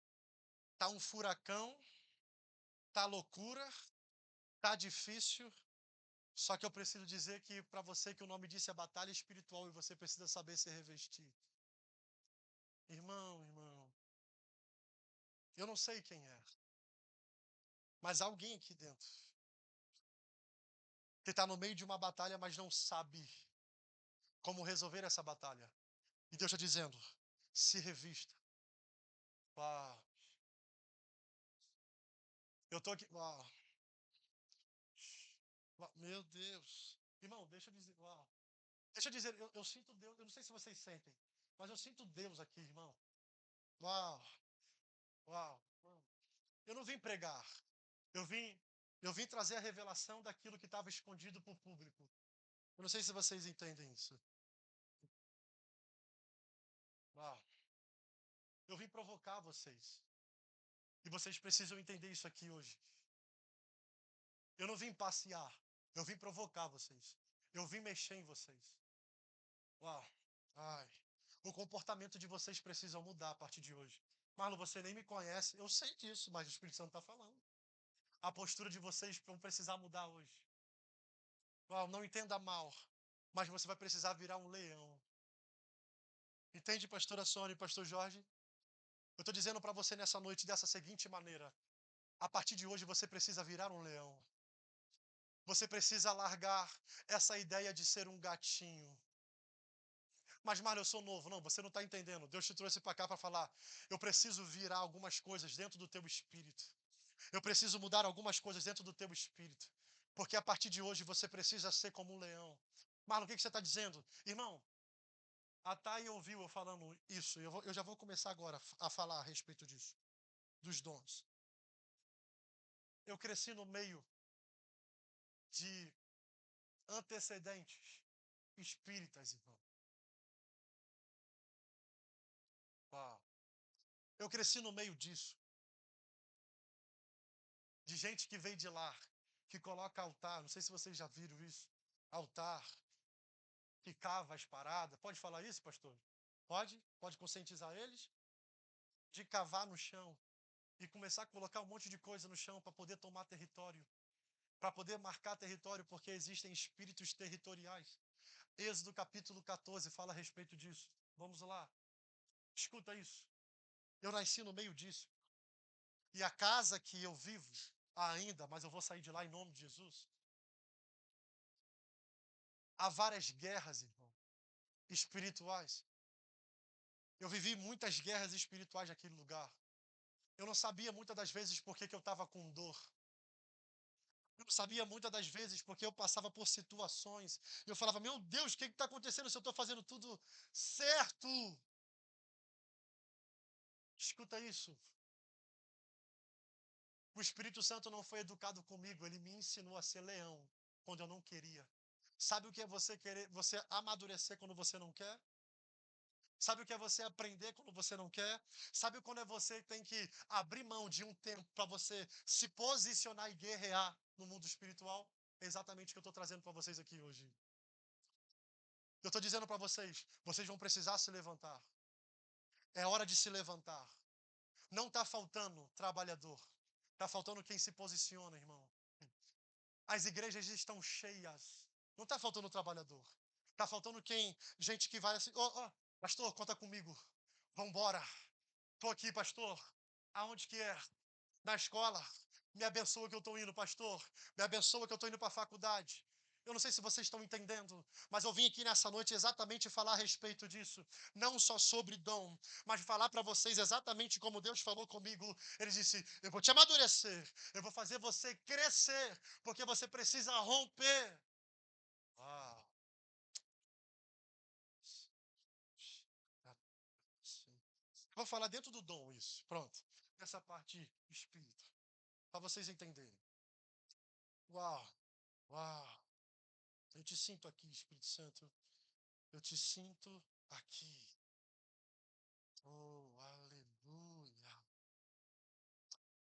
tá um furacão, tá loucura, tá difícil. Só que eu preciso dizer que para você que o nome disso é batalha espiritual e você precisa saber se revestir. Irmão, irmão, eu não sei quem é, mas há alguém aqui dentro que está no meio de uma batalha, mas não sabe como resolver essa batalha. E Deus está dizendo: se revista. Uau. Eu estou aqui. Uau. Uau. Meu Deus. Irmão, deixa eu dizer. Uau. Deixa eu dizer, eu sinto Deus. Eu não sei se vocês sentem, mas eu sinto Deus aqui, irmão. Uau. Uau. Eu não vim pregar. Eu vim, eu vim trazer a revelação daquilo que estava escondido para o público. Eu não sei se vocês entendem isso. Uau. Eu vim provocar vocês. E vocês precisam entender isso aqui hoje. Eu não vim passear. Eu vim provocar vocês. Eu vim mexer em vocês. Uau. Ai. O comportamento de vocês precisa mudar a partir de hoje. Marlon, você nem me conhece. Eu sei disso, mas o Espírito Santo está falando. A postura de vocês vão precisar mudar hoje. Uau, não entenda mal, mas você vai precisar virar um leão. Entende, pastora Sônia e pastor Jorge? Eu estou dizendo para você nessa noite dessa seguinte maneira: a partir de hoje você precisa virar um leão. Você precisa largar essa ideia de ser um gatinho. Mas, Marlon, eu sou novo. Não, você não está entendendo. Deus te trouxe para cá para falar. Eu preciso virar algumas coisas dentro do teu espírito. Eu preciso mudar algumas coisas dentro do teu espírito. Porque a partir de hoje você precisa ser como um leão. Marlon, o que você está dizendo? Irmão, a Thay ouviu eu falando isso. Eu já vou começar agora a falar a respeito disso. Dos dons. Eu cresci no meio de antecedentes espíritas, irmão. Uau. Eu cresci no meio disso. De gente que veio de lá, que coloca altar. Não sei se vocês já viram isso. Altar, que cava as paradas. Pode falar isso, pastor? Pode? Pode conscientizar eles? De cavar no chão e começar a colocar um monte de coisa no chão para poder tomar território, para poder marcar território, porque existem espíritos territoriais. Êxodo capítulo 14 fala a respeito disso. Vamos lá. Escuta isso. Eu nasci no meio disso. E a casa que eu vivo ainda, mas eu vou sair de lá em nome de Jesus. Há várias guerras, irmão, espirituais. Eu vivi muitas guerras espirituais naquele lugar. Eu não sabia muitas das vezes por que eu estava com dor. Eu não sabia muitas das vezes porque eu passava por situações. E eu falava, meu Deus, o que está acontecendo se eu estou fazendo tudo certo? Escuta isso. O Espírito Santo não foi educado comigo, ele me ensinou a ser leão quando eu não queria. Sabe o que é você querer, você amadurecer quando você não quer? Sabe o que é você aprender quando você não quer? Sabe quando é você tem que abrir mão de um tempo para você se posicionar e guerrear no mundo espiritual? É exatamente o que eu estou trazendo para vocês aqui hoje. Eu estou dizendo para vocês, vocês vão precisar se levantar. É hora de se levantar. Não está faltando trabalhador. Está faltando quem se posiciona, irmão. As igrejas estão cheias. Não está faltando trabalhador. Está faltando quem? Gente que vai assim, pastor, conta comigo. Vambora. Estou aqui, pastor. Aonde que é? Na escola. Me abençoa que eu estou indo, pastor. Me abençoa que eu estou indo para a faculdade. Eu não sei se vocês estão entendendo, mas eu vim aqui nessa noite exatamente falar a respeito disso. Não só sobre dom, mas falar para vocês exatamente como Deus falou comigo. Ele disse: eu vou te amadurecer, eu vou fazer você crescer, porque você precisa romper. Ah, vou falar dentro do dom isso. Pronto. Essa parte espírito. Para vocês entenderem. Uau, uau. Eu te sinto aqui, Espírito Santo. Eu te sinto aqui. Oh, aleluia.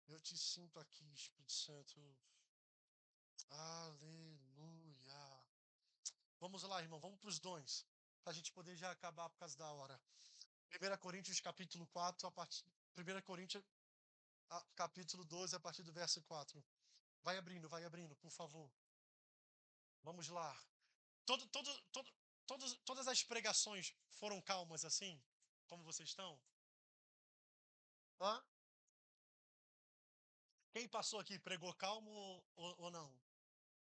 Eu te sinto aqui, Espírito Santo. Aleluia. Vamos lá, irmão. Vamos para os dons. Para a gente poder já acabar por causa da hora. 1 Coríntios capítulo 4, a partir. 1 Coríntios capítulo 12, a partir do verso 4. Vai abrindo, por favor. Vamos lá. Todo, todo, todo, todas as pregações foram calmas assim? Como vocês estão? Hã? Quem passou aqui pregou calmo ou não?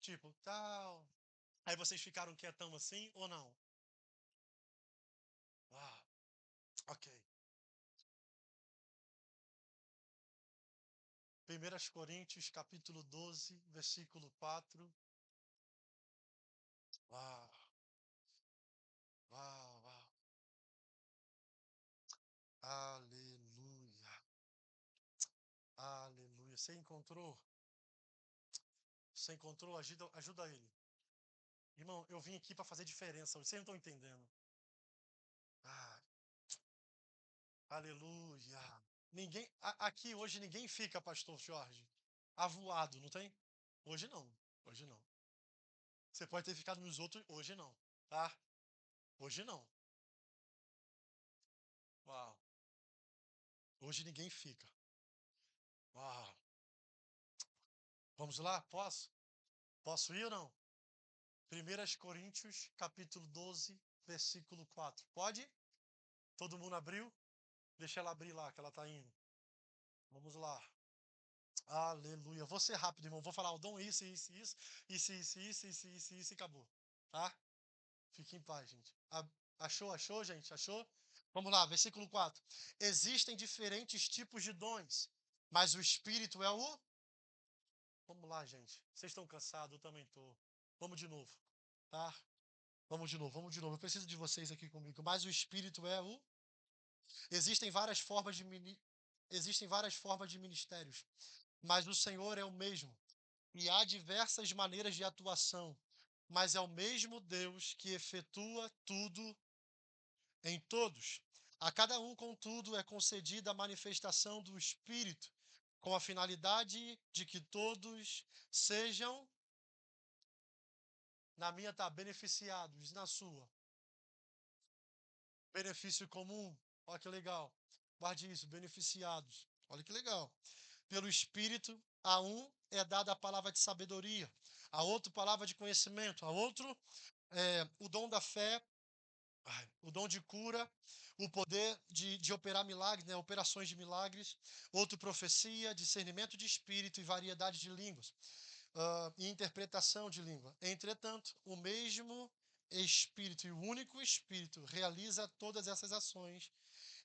Tipo, tal. Aí vocês ficaram quietão assim ou não? Ah, ok. 1 Coríntios capítulo 12, versículo 4. Uau, uau, uau. Aleluia. Aleluia. Você encontrou? Você encontrou? Ajuda ele. Irmão, eu vim aqui para fazer diferença. Vocês não estão entendendo. Ah, aleluia. Aqui hoje ninguém fica, pastor Jorge, avoado, não tem? Hoje não. Hoje não. Você pode ter ficado nos outros, hoje não, tá? Hoje não. Uau. Hoje ninguém fica. Uau. Vamos lá? Posso? Posso ir ou não? 1 Coríntios, capítulo 12, versículo 4. Pode? Todo mundo abriu? Deixa ela abrir lá, que ela está indo. Vamos lá. Aleluia. Vou ser rápido, irmão. Vou falar o dom, isso, e acabou. Tá? Fique em paz, gente. Achou, gente? Achou? Vamos lá, versículo 4. Existem diferentes tipos de dons, mas o Espírito é o. Vamos lá, gente. Vocês estão cansados? Eu também estou. Vamos de novo, tá? Vamos de novo. Eu preciso de vocês aqui comigo. Mas o Espírito é o. Existem várias formas de Existem várias formas de ministérios, mas o Senhor é o mesmo. E há diversas maneiras de atuação, mas é o mesmo Deus que efetua tudo em todos. A cada um, contudo, é concedida a manifestação do Espírito, com a finalidade de que todos sejam, na minha tá, beneficiados, na sua. Benefício comum, olha que legal. Guarde isso, beneficiados. Olha que legal. Pelo Espírito, a um é dada a palavra de sabedoria, a outro palavra de conhecimento, a outro o dom da fé, o dom de cura, o poder de operar milagres, né, operações de milagres, outro profecia, discernimento de espírito e variedade de línguas, e interpretação de língua. Entretanto, o mesmo Espírito e o único Espírito realiza todas essas ações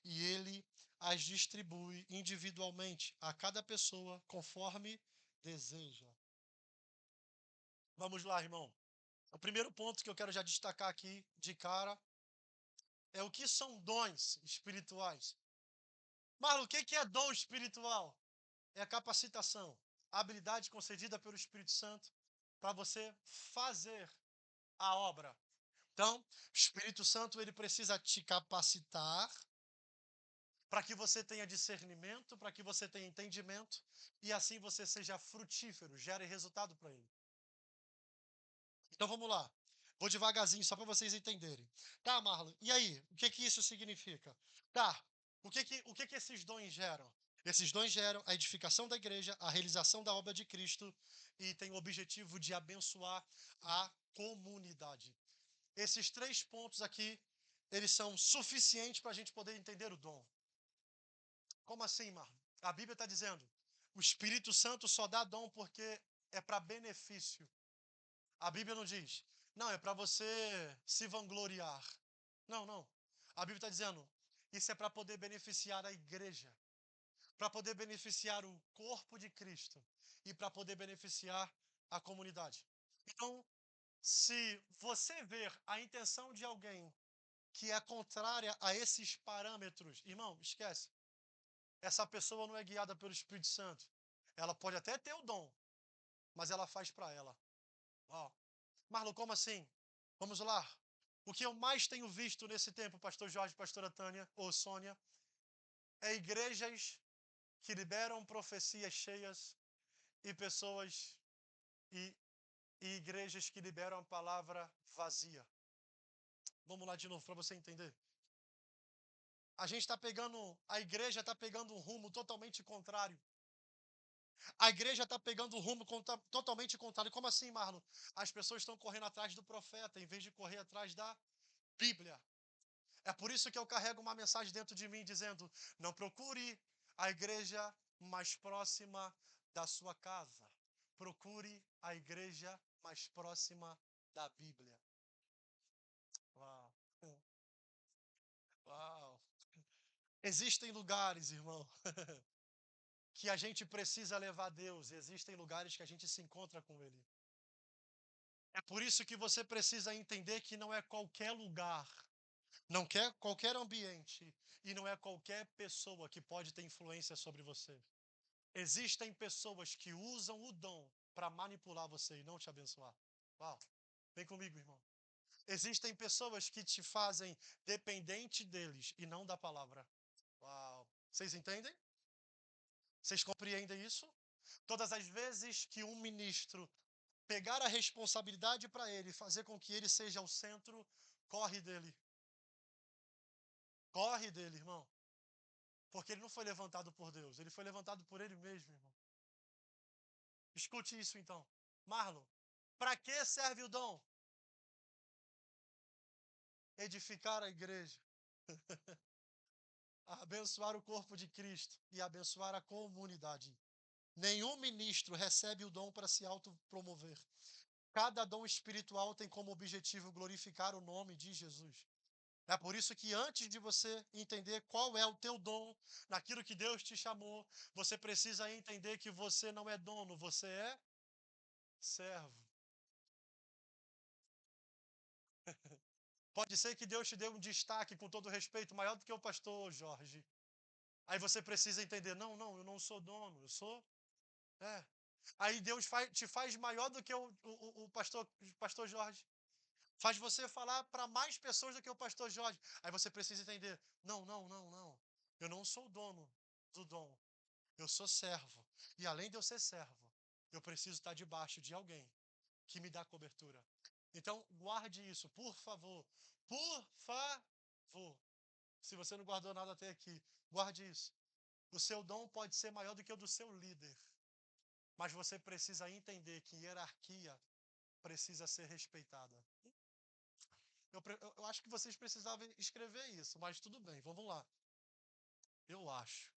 e ele as distribui individualmente a cada pessoa conforme deseja. Vamos lá, irmão. O primeiro ponto que eu quero já destacar aqui de cara é o que são dons espirituais. Marlon, o que é dom espiritual? É a capacitação, a habilidade concedida pelo Espírito Santo para você fazer a obra. Então, o Espírito Santo ele precisa te capacitar para que você tenha discernimento, para que você tenha entendimento e assim você seja frutífero, gere resultado para ele. Então vamos lá. Vou devagarzinho só para vocês entenderem. Tá, Marlon? E aí? O que que isso significa? Tá. O que que esses dons geram? Esses dons geram a edificação da igreja, a realização da obra de Cristo e tem o objetivo de abençoar a comunidade. Esses três pontos aqui, eles são suficientes para a gente poder entender o dom. Como assim, Marlon? A Bíblia está dizendo, o Espírito Santo só dá dom porque é para benefício. A Bíblia não diz, não, é para você se vangloriar. Não, não. A Bíblia está dizendo, isso é para poder beneficiar a igreja, para poder beneficiar o corpo de Cristo e para poder beneficiar a comunidade. Então, se você ver a intenção de alguém que é contrária a esses parâmetros, irmão, esquece. Essa pessoa não é guiada pelo Espírito Santo. Ela pode até ter o dom, mas ela faz para ela. Uau. Marlon, como assim? Vamos lá. O que eu mais tenho visto nesse tempo, pastor Jorge, pastora Tânia ou Sônia, é igrejas que liberam profecias cheias e pessoas e, e igrejas que liberam a palavra vazia. Vamos lá de novo para você entender. A igreja está pegando um rumo totalmente contrário. A igreja está pegando um rumo totalmente contrário. Como assim, Marlon? As pessoas estão correndo atrás do profeta em vez de correr atrás da Bíblia. É por isso que eu carrego uma mensagem dentro de mim dizendo: não procure a igreja mais próxima da sua casa. Procure a igreja mais próxima da Bíblia. Uau. Uau. Existem lugares, irmão, que a gente precisa levar a Deus. Existem lugares que a gente se encontra com Ele. É por isso que você precisa entender que não é qualquer lugar, não é qualquer ambiente e não é qualquer pessoa que pode ter influência sobre você. Existem pessoas que usam o dom para manipular você e não te abençoar. Uau, vem comigo, irmão. Existem pessoas que te fazem dependente deles e não da palavra. Uau, vocês entendem? Vocês compreendem isso? Todas as vezes que um ministro pegar a responsabilidade para ele e fazer com que ele seja o centro, corre dele. Corre dele, irmão. Porque ele não foi levantado por Deus, ele foi levantado por ele mesmo, irmão. Escute isso então. Marlon, para que serve o dom? Edificar a igreja, abençoar o corpo de Cristo e abençoar a comunidade. Nenhum ministro recebe o dom para se autopromover. Cada dom espiritual tem como objetivo glorificar o nome de Jesus. É por isso que antes de você entender qual é o teu dom, naquilo que Deus te chamou, você precisa entender que você não é dono, você é servo. Pode ser que Deus te dê um destaque, com todo respeito, maior do que o pastor Jorge. Aí você precisa entender, não, eu não sou dono, eu sou. É. Aí Deus te faz maior do que o pastor Jorge. Faz você falar para mais pessoas do que o pastor Jorge. Aí você precisa entender, não. Eu não sou o dono do dom. Eu sou servo. E além de eu ser servo, eu preciso estar debaixo de alguém que me dá cobertura. Então, guarde isso, por favor. Por favor. Se você não guardou nada até aqui, guarde isso. O seu dom pode ser maior do que o do seu líder. Mas você precisa entender que hierarquia precisa ser respeitada. Eu acho que vocês precisavam escrever isso, mas tudo bem, vamos lá. Eu acho.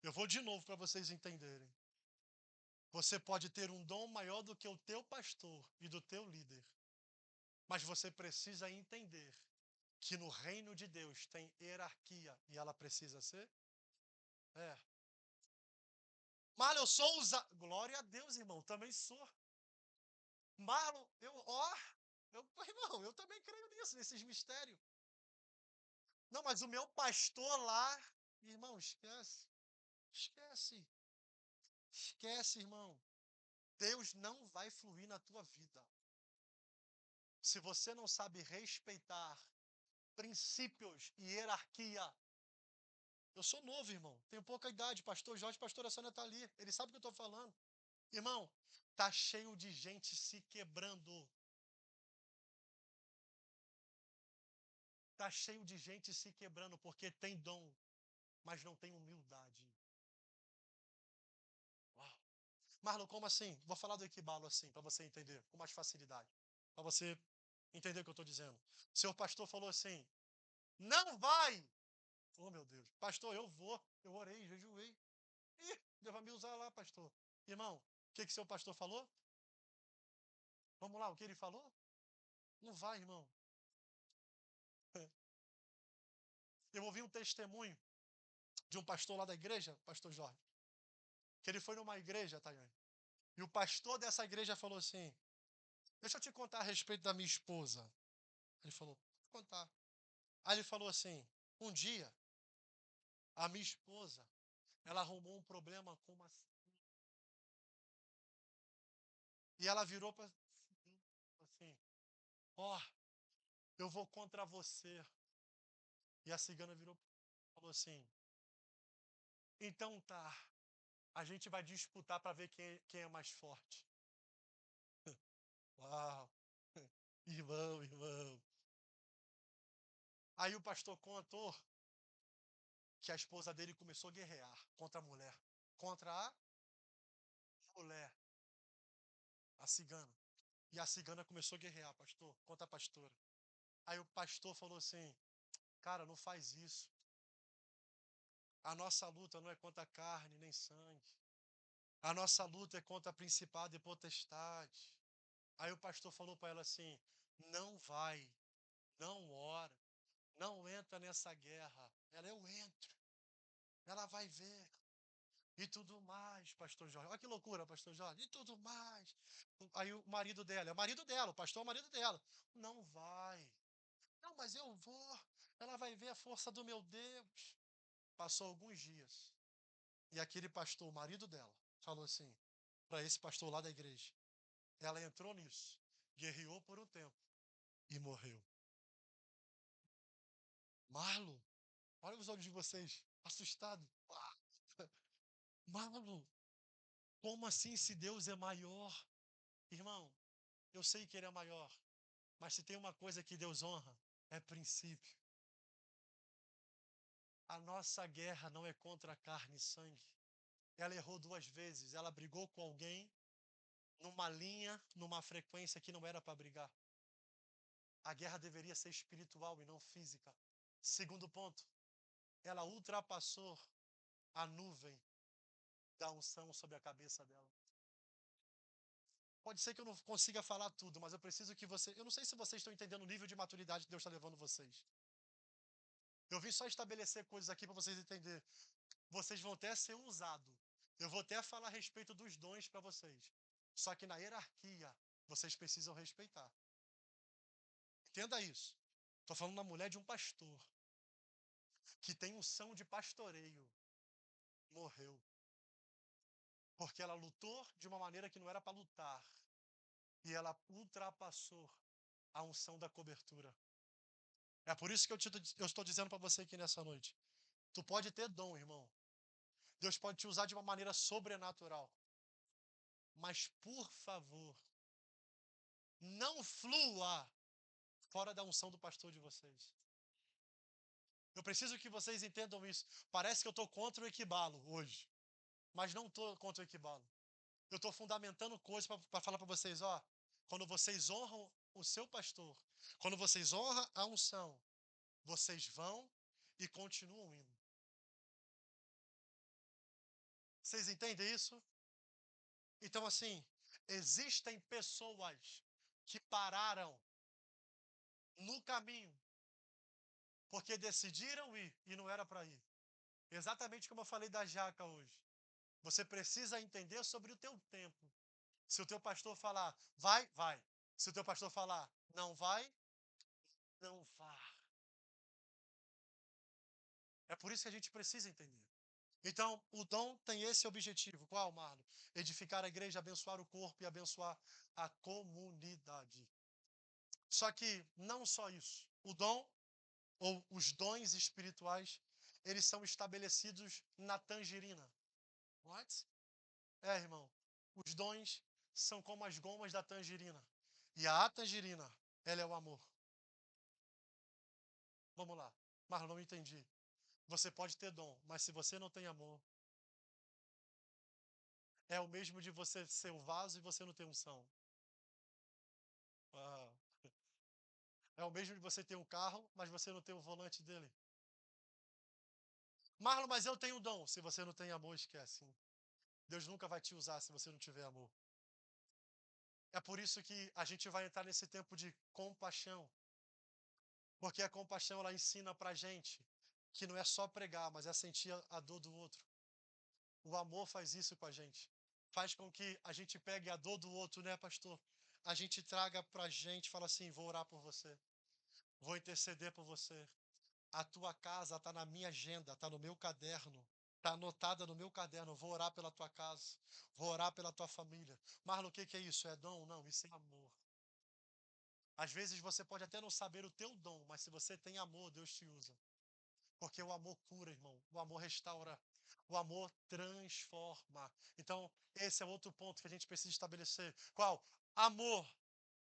Eu vou de novo para vocês entenderem. Você pode ter um dom maior do que o teu pastor e do teu líder. Mas você precisa entender que no reino de Deus tem hierarquia e ela precisa ser. É. Marlon, eu sou usado. Glória a Deus, irmão, também sou. Marlon, irmão, eu também creio nisso, nesses mistérios. Não, mas o meu pastor lá, irmão, esquece. Esquece. Esquece, irmão. Deus não vai fluir na tua vida. Se você não sabe respeitar princípios e hierarquia. Eu sou novo, irmão. Tenho pouca idade. Pastor Jorge, pastora Sônia está ali. Ele sabe o que eu estou falando. Irmão, tá cheio de gente se quebrando. Tá cheio de gente se quebrando porque tem dom, mas não tem humildade. Uau. Marlon, como assim? Vou falar do equibalo assim, para você entender, com mais facilidade. Para você entender o que eu estou dizendo. Seu pastor falou assim: não vai! Oh, meu Deus. Pastor, eu vou. Eu orei, jejuei. Ih, Deus vai me usar lá, pastor. Irmão, o que seu pastor falou? Vamos lá, o que ele falou? Não vai, irmão. Eu ouvi um testemunho de um pastor lá da igreja, pastor Jorge, que ele foi numa igreja, Tayane, e o pastor dessa igreja falou assim: deixa eu te contar a respeito da minha esposa. Ele falou: vou contar. Aí ele falou assim: um dia, a minha esposa, ela arrumou um problema com uma. E ela virou para assim: ó, eu vou contra você. E a cigana virou e falou assim: então tá, a gente vai disputar para ver quem é mais forte. Uau! Irmão. Aí o pastor contou que a esposa dele começou a guerrear contra a mulher. Contra a mulher, a cigana. E a cigana começou a guerrear, pastor, contra a pastora. Aí o pastor falou assim: cara, não faz isso. A nossa luta não é contra carne nem sangue. A nossa luta é contra principado e potestade. Aí o pastor falou para ela assim: não vai, não ora, não entra nessa guerra. Ela, eu entro. Ela vai ver. E tudo mais, pastor Jorge. Olha que loucura, pastor Jorge. E tudo mais. Aí o marido dela, é o marido dela, o pastor é o marido dela. Não vai. Não, mas eu vou. Ela vai ver a força do meu Deus. Passou alguns dias. E aquele pastor, o marido dela, falou assim, para esse pastor lá da igreja. Ela entrou nisso, guerreou por um tempo e morreu. Marlon, olha os olhos de vocês, assustado. Ah, Marlon, como assim se Deus é maior? Irmão, eu sei que ele é maior, mas se tem uma coisa que Deus honra, é princípio. A nossa guerra não é contra carne e sangue. Ela errou duas vezes, ela brigou com alguém numa linha, numa frequência que não era para brigar. A guerra deveria ser espiritual e não física. Segundo ponto, ela ultrapassou a nuvem da unção sobre a cabeça dela. Pode ser que eu não consiga falar tudo, mas eu preciso que você. Eu não sei se vocês estão entendendo o nível de maturidade que Deus está levando vocês. Eu vim só estabelecer coisas aqui para vocês entenderem. Vocês vão até ser usados. Eu vou até falar a respeito dos dons para vocês. Só que na hierarquia, vocês precisam respeitar. Entenda isso. Estou falando da mulher de um pastor que tem unção de pastoreio. Morreu. Porque ela lutou de uma maneira que não era para lutar. E ela ultrapassou a unção da cobertura. É por isso que eu estou dizendo para você aqui nessa noite. Tu pode ter dom, irmão. Deus pode te usar de uma maneira sobrenatural. Mas, por favor, não flua fora da unção do pastor de vocês. Eu preciso que vocês entendam isso. Parece que eu estou contra o equibalo hoje. Mas não estou contra o equibalo. Eu estou fundamentando coisas para falar para vocês, ó. Quando vocês honram o seu pastor, quando vocês honram a unção, vocês vão e continuam indo. Vocês entendem isso? Então, assim, existem pessoas que pararam no caminho porque decidiram ir e não era para ir. Exatamente como eu falei da jaca hoje. Você precisa entender sobre o teu tempo. Se o teu pastor falar, vai, vai. Se o teu pastor falar, não vai, não vá. É por isso que a gente precisa entender. Então, o dom tem esse objetivo. Qual, Marlon? Edificar a igreja, abençoar o corpo e abençoar a comunidade. Só que não só isso. O dom, ou os dons espirituais, eles são estabelecidos na tangerina. What? É, irmão. Os dons são como as gomas da tangerina. E a tangerina, ela é o amor. Vamos lá. Marlon, não entendi. Você pode ter dom, mas se você não tem amor, é o mesmo de você ser o vaso e você não ter unção. Ah, é o mesmo de você ter um carro, mas você não ter o volante dele. Marlon, mas eu tenho dom. Se você não tem amor, esquece. Deus nunca vai te usar se você não tiver amor. É por isso que a gente vai entrar nesse tempo de compaixão. Porque a compaixão, ela ensina pra gente que não é só pregar, mas é sentir a dor do outro. O amor faz isso com a gente. Faz com que a gente pegue a dor do outro, né, pastor? A gente traga pra gente, fala assim, vou orar por você. Vou interceder por você. A tua casa está na minha agenda, está no meu caderno. Está anotada no meu caderno. Vou orar pela tua casa. Vou orar pela tua família. Marlon, o que que é isso? É dom? Não, isso é amor. Às vezes você pode até não saber o teu dom, mas se você tem amor, Deus te usa. Porque o amor cura, irmão. O amor restaura. O amor transforma. Então, esse é outro ponto que a gente precisa estabelecer. Qual? Amor.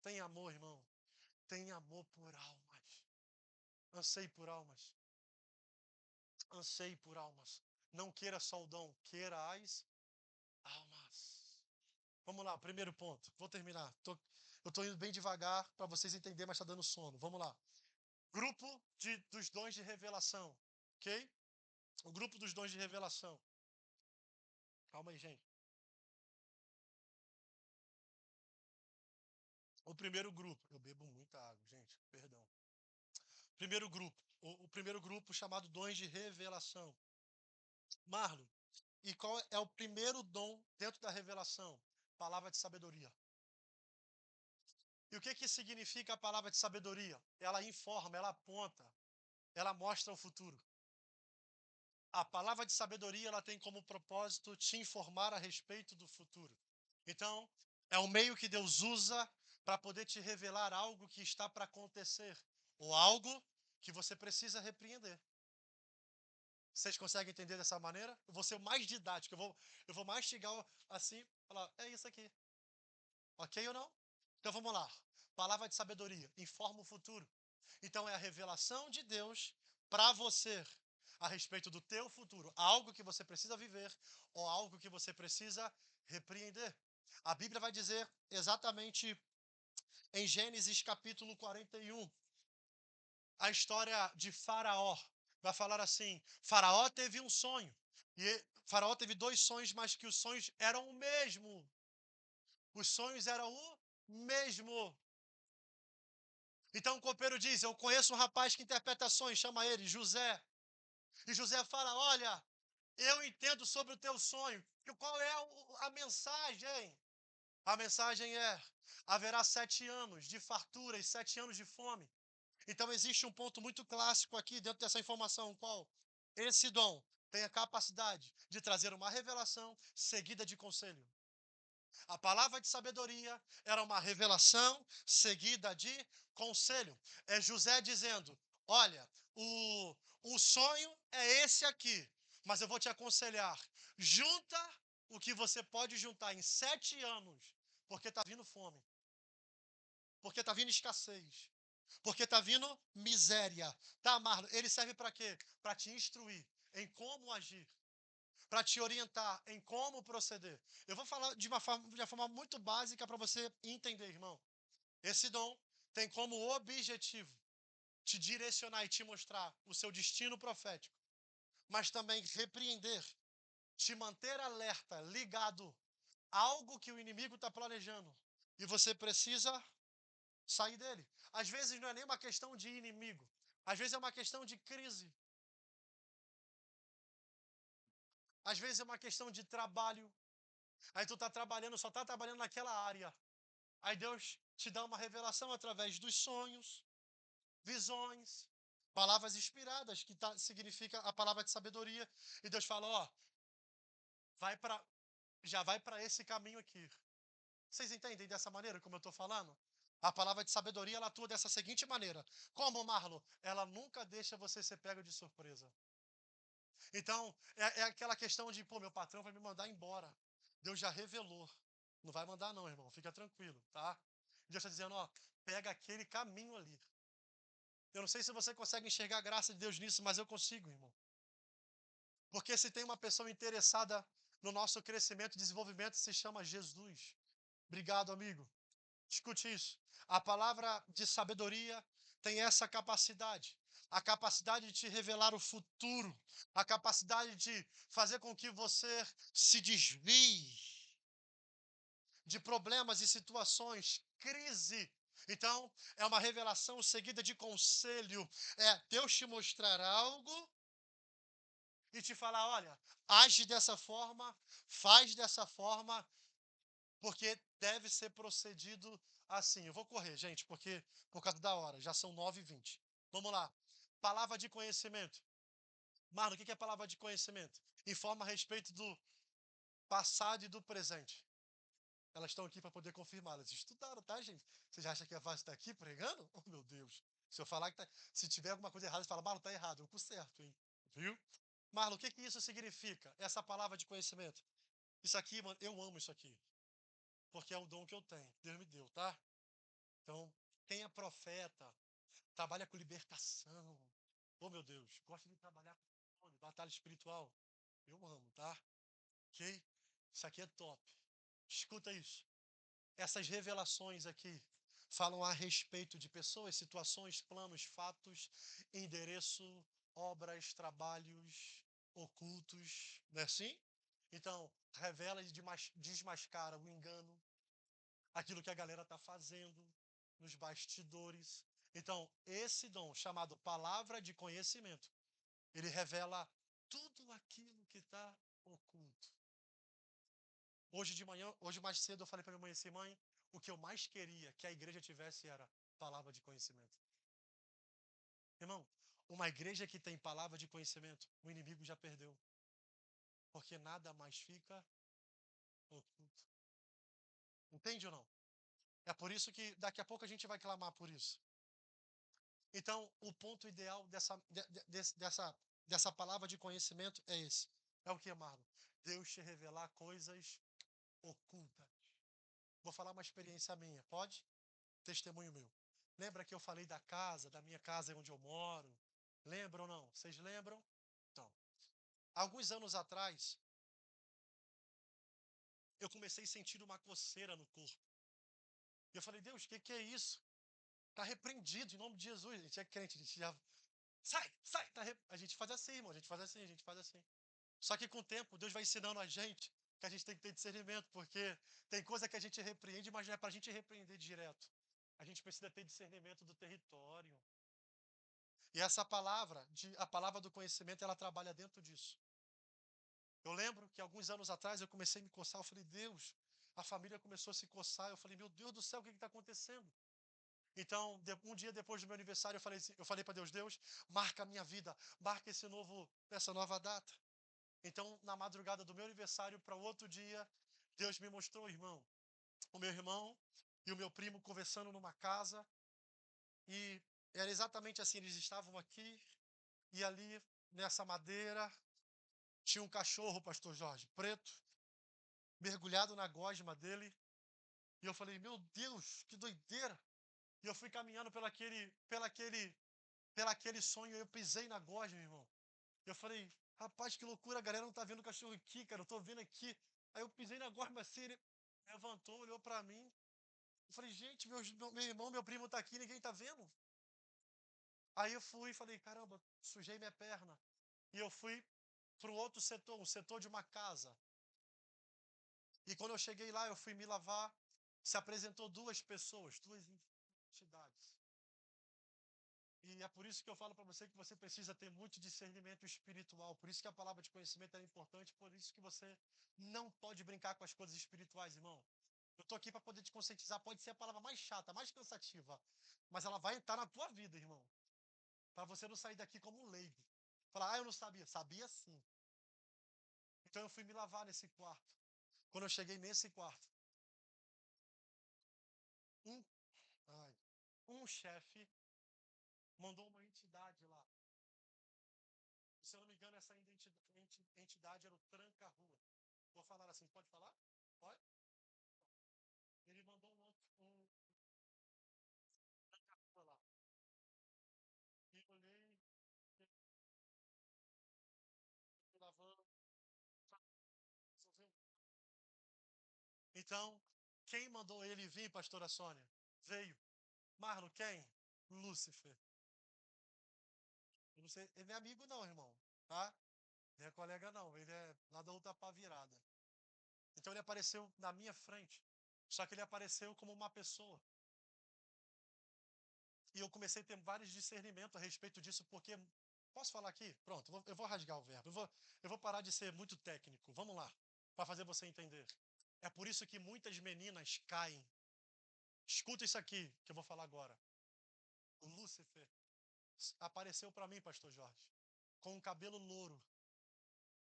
Tem amor, irmão. Tem amor por almas. Anseie por almas. Anseie por almas. Não queira só o dom, queira as almas. Vamos lá, primeiro ponto. Vou terminar. Eu estou indo bem devagar para vocês entenderem, mas está dando sono. Vamos lá. Grupo dos dons de revelação. Ok? O grupo dos dons de revelação. Calma aí, gente. O primeiro grupo. Eu bebo muita água, gente. Perdão. Primeiro grupo. O primeiro grupo chamado dons de revelação. Marlon, e qual é o primeiro dom dentro da revelação? Palavra de sabedoria. E o que que significa a palavra de sabedoria? Ela informa, ela aponta, ela mostra o futuro. A palavra de sabedoria, ela tem como propósito te informar a respeito do futuro. Então, é o meio que Deus usa para poder te revelar algo que está para acontecer ou algo que você precisa repreender. Vocês conseguem entender dessa maneira? Eu vou ser o mais didático, eu vou mastigar assim, falar, é isso aqui. Ok ou não? Então vamos lá. Palavra de sabedoria, informa o futuro. Então é a revelação de Deus para você a respeito do teu futuro, algo que você precisa viver ou algo que você precisa repreender. A Bíblia vai dizer exatamente em Gênesis capítulo 41, a história de Faraó. Vai falar assim: Faraó teve um sonho E Faraó teve dois sonhos, mas que os sonhos eram o mesmo. Os sonhos eram o mesmo. Então o copeiro diz: eu conheço um rapaz que interpreta sonhos, chama ele José. E José fala: olha, eu entendo sobre o teu sonho. Qual é a mensagem? A mensagem é: haverá 7 anos de fartura e 7 anos de fome. Então existe um ponto muito clássico aqui dentro dessa informação, qual? Esse dom tem a capacidade de trazer uma revelação seguida de conselho. A palavra de sabedoria era uma revelação seguida de conselho. É José dizendo: olha, o sonho é esse aqui, mas eu vou te aconselhar, junta o que você pode juntar em 7 anos, porque está vindo fome, porque está vindo escassez, porque está vindo miséria. Tá, Marlon? Ele serve para quê? Para te instruir em como agir, para te orientar em como proceder. Eu vou falar de uma forma muito básica para você entender, irmão. Esse dom tem como objetivo te direcionar e te mostrar o seu destino profético, mas também repreender, te manter alerta, ligado a algo que o inimigo está planejando. E você precisa sair dele. Às vezes não é nem uma questão de inimigo, às vezes é uma questão de crise, às vezes é uma questão de trabalho. Aí tu está trabalhando, só está trabalhando naquela área. Aí Deus te dá uma revelação através dos sonhos, visões, palavras inspiradas, que significa a palavra de sabedoria. E Deus fala: ó, vai para, já vai para esse caminho aqui. Vocês entendem dessa maneira como eu estou falando? A palavra de sabedoria, ela atua dessa seguinte maneira. Como, Marlon? Ela nunca deixa você ser pego de surpresa. Então, é aquela questão de, pô, meu patrão vai me mandar embora. Deus já revelou. Não vai mandar não, irmão. Fica tranquilo, tá? Deus está dizendo, ó, pega aquele caminho ali. Eu não sei se você consegue enxergar a graça de Deus nisso, mas eu consigo, irmão. Porque se tem uma pessoa interessada no nosso crescimento e desenvolvimento, se chama Jesus. Obrigado, amigo. Escute isso. A palavra de sabedoria tem essa capacidade. A capacidade de te revelar o futuro. A capacidade de fazer com que você se desvie de problemas e situações, crise. Então, é uma revelação seguida de conselho. É Deus te mostrar algo e te falar: olha, age dessa forma, faz dessa forma, porque deve ser procedido assim. Eu vou correr, gente, porque por causa da hora, já são 9h20. Vamos lá. Palavra de conhecimento. Marlon, o que é palavra de conhecimento? Informa a respeito do passado e do presente. Elas estão aqui para poder confirmar. Elas estudaram, tá, gente? Vocês acham que é fácil estar aqui pregando? Oh, meu Deus. Se eu falar que tá, se tiver alguma coisa errada, você fala: Marlon, tá errado. Eu conserto, hein? Viu? Marlon, o que isso significa? Essa palavra de conhecimento. Isso aqui, mano, eu amo isso aqui. Porque é o dom que eu tenho. Deus me deu, tá? Então, quem é profeta, trabalha com libertação. Oh, meu Deus, gosta de trabalhar com batalha espiritual. Eu amo, tá? Ok? Isso aqui é top. Escuta isso. Essas revelações aqui falam a respeito de pessoas, situações, planos, fatos, endereço, obras, trabalhos ocultos, não é assim? Então, revela e desmascara o engano, aquilo que a galera está fazendo nos bastidores. Então, esse dom, chamado palavra de conhecimento, ele revela tudo aquilo que está oculto. Hoje de manhã, hoje mais cedo, eu falei para minha mãe assim: mãe, o que eu mais queria que a igreja tivesse era palavra de conhecimento. Irmão, uma igreja que tem palavra de conhecimento, o inimigo já perdeu. Porque nada mais fica oculto. Entende ou não? É por isso que daqui a pouco a gente vai clamar por isso. Então, o ponto ideal dessa palavra de conhecimento é esse. É o que, Marlon? Deus te revelar coisas ocultas. Vou falar uma experiência minha, pode? Testemunho meu. Lembra que eu falei da minha casa onde eu moro? Lembram ou não? Vocês lembram? Então, alguns anos atrás, eu comecei a sentir uma coceira no corpo. E eu falei: Deus, o que é isso? Está repreendido em nome de Jesus. A gente é crente, a gente já. Sai, sai! A gente faz assim, irmão, a gente faz assim, a gente faz assim. Só que com o tempo, Deus vai ensinando a gente que a gente tem que ter discernimento, porque tem coisa que a gente repreende, mas não é para a gente repreender direto. A gente precisa ter discernimento do território. E essa palavra, a palavra do conhecimento, ela trabalha dentro disso. Eu lembro que alguns anos atrás eu comecei a me coçar, eu falei, Deus, a família começou a se coçar, eu falei, meu Deus do céu, o que está acontecendo? Então, um dia depois do meu aniversário, eu falei para Deus, Deus, marca a minha vida, marca essa nova data. Então, na madrugada do meu aniversário para o outro dia, Deus me mostrou o meu irmão e o meu primo conversando numa casa, e era exatamente assim, eles estavam aqui, e ali, nessa madeira, tinha um cachorro, pastor Jorge, preto, mergulhado na gosma dele, e eu falei, meu Deus, que doideira! E eu fui caminhando pelaquele sonho, eu pisei na gosma, irmão. Eu falei, rapaz, que loucura, a galera não tá vendo o cachorro aqui, cara, eu tô vendo aqui. Aí eu pisei na gosma assim, ele levantou, olhou pra mim. Eu falei, gente, meu irmão, meu primo tá aqui, ninguém tá vendo. Aí eu fui e falei, caramba, sujei minha perna. E eu fui pro outro setor, o setor de uma casa. E quando eu cheguei lá, eu fui me lavar, se apresentou duas pessoas, duas entidades. E é por isso que eu falo para você que você precisa ter muito discernimento espiritual. Por isso que a palavra de conhecimento é importante. Por isso que você não pode brincar com as coisas espirituais, irmão. Eu tô aqui para poder te conscientizar. Pode ser a palavra mais chata, mais cansativa, mas ela vai entrar na tua vida, irmão. Para você não sair daqui como um leigo. Falar, eu não sabia. Sabia sim. Então eu fui me lavar nesse quarto. Quando eu cheguei nesse quarto, um, ai, um chefe mandou uma entidade lá. Se eu não me engano, essa entidade era o tranca-rua. Vou falar assim, pode falar? Pode? Ele mandou um tranca-rua lá. E olhei, fui lavando, resolveu. Então, quem mandou ele vir, pastora Sônia? Veio. Marlon, quem? Lúcifer. Eu não sei, ele não é amigo não, irmão, tá? Não é colega não, ele é lá da outra pá virada. Então ele apareceu na minha frente, só que ele apareceu como uma pessoa. E eu comecei a ter vários discernimentos a respeito disso, porque. Posso falar aqui? Pronto, eu vou rasgar o verbo. Eu vou parar de ser muito técnico. Vamos lá, para fazer você entender. É por isso que muitas meninas caem. Escuta isso aqui que eu vou falar agora. O Lúcifer apareceu para mim, pastor Jorge, com um cabelo louro,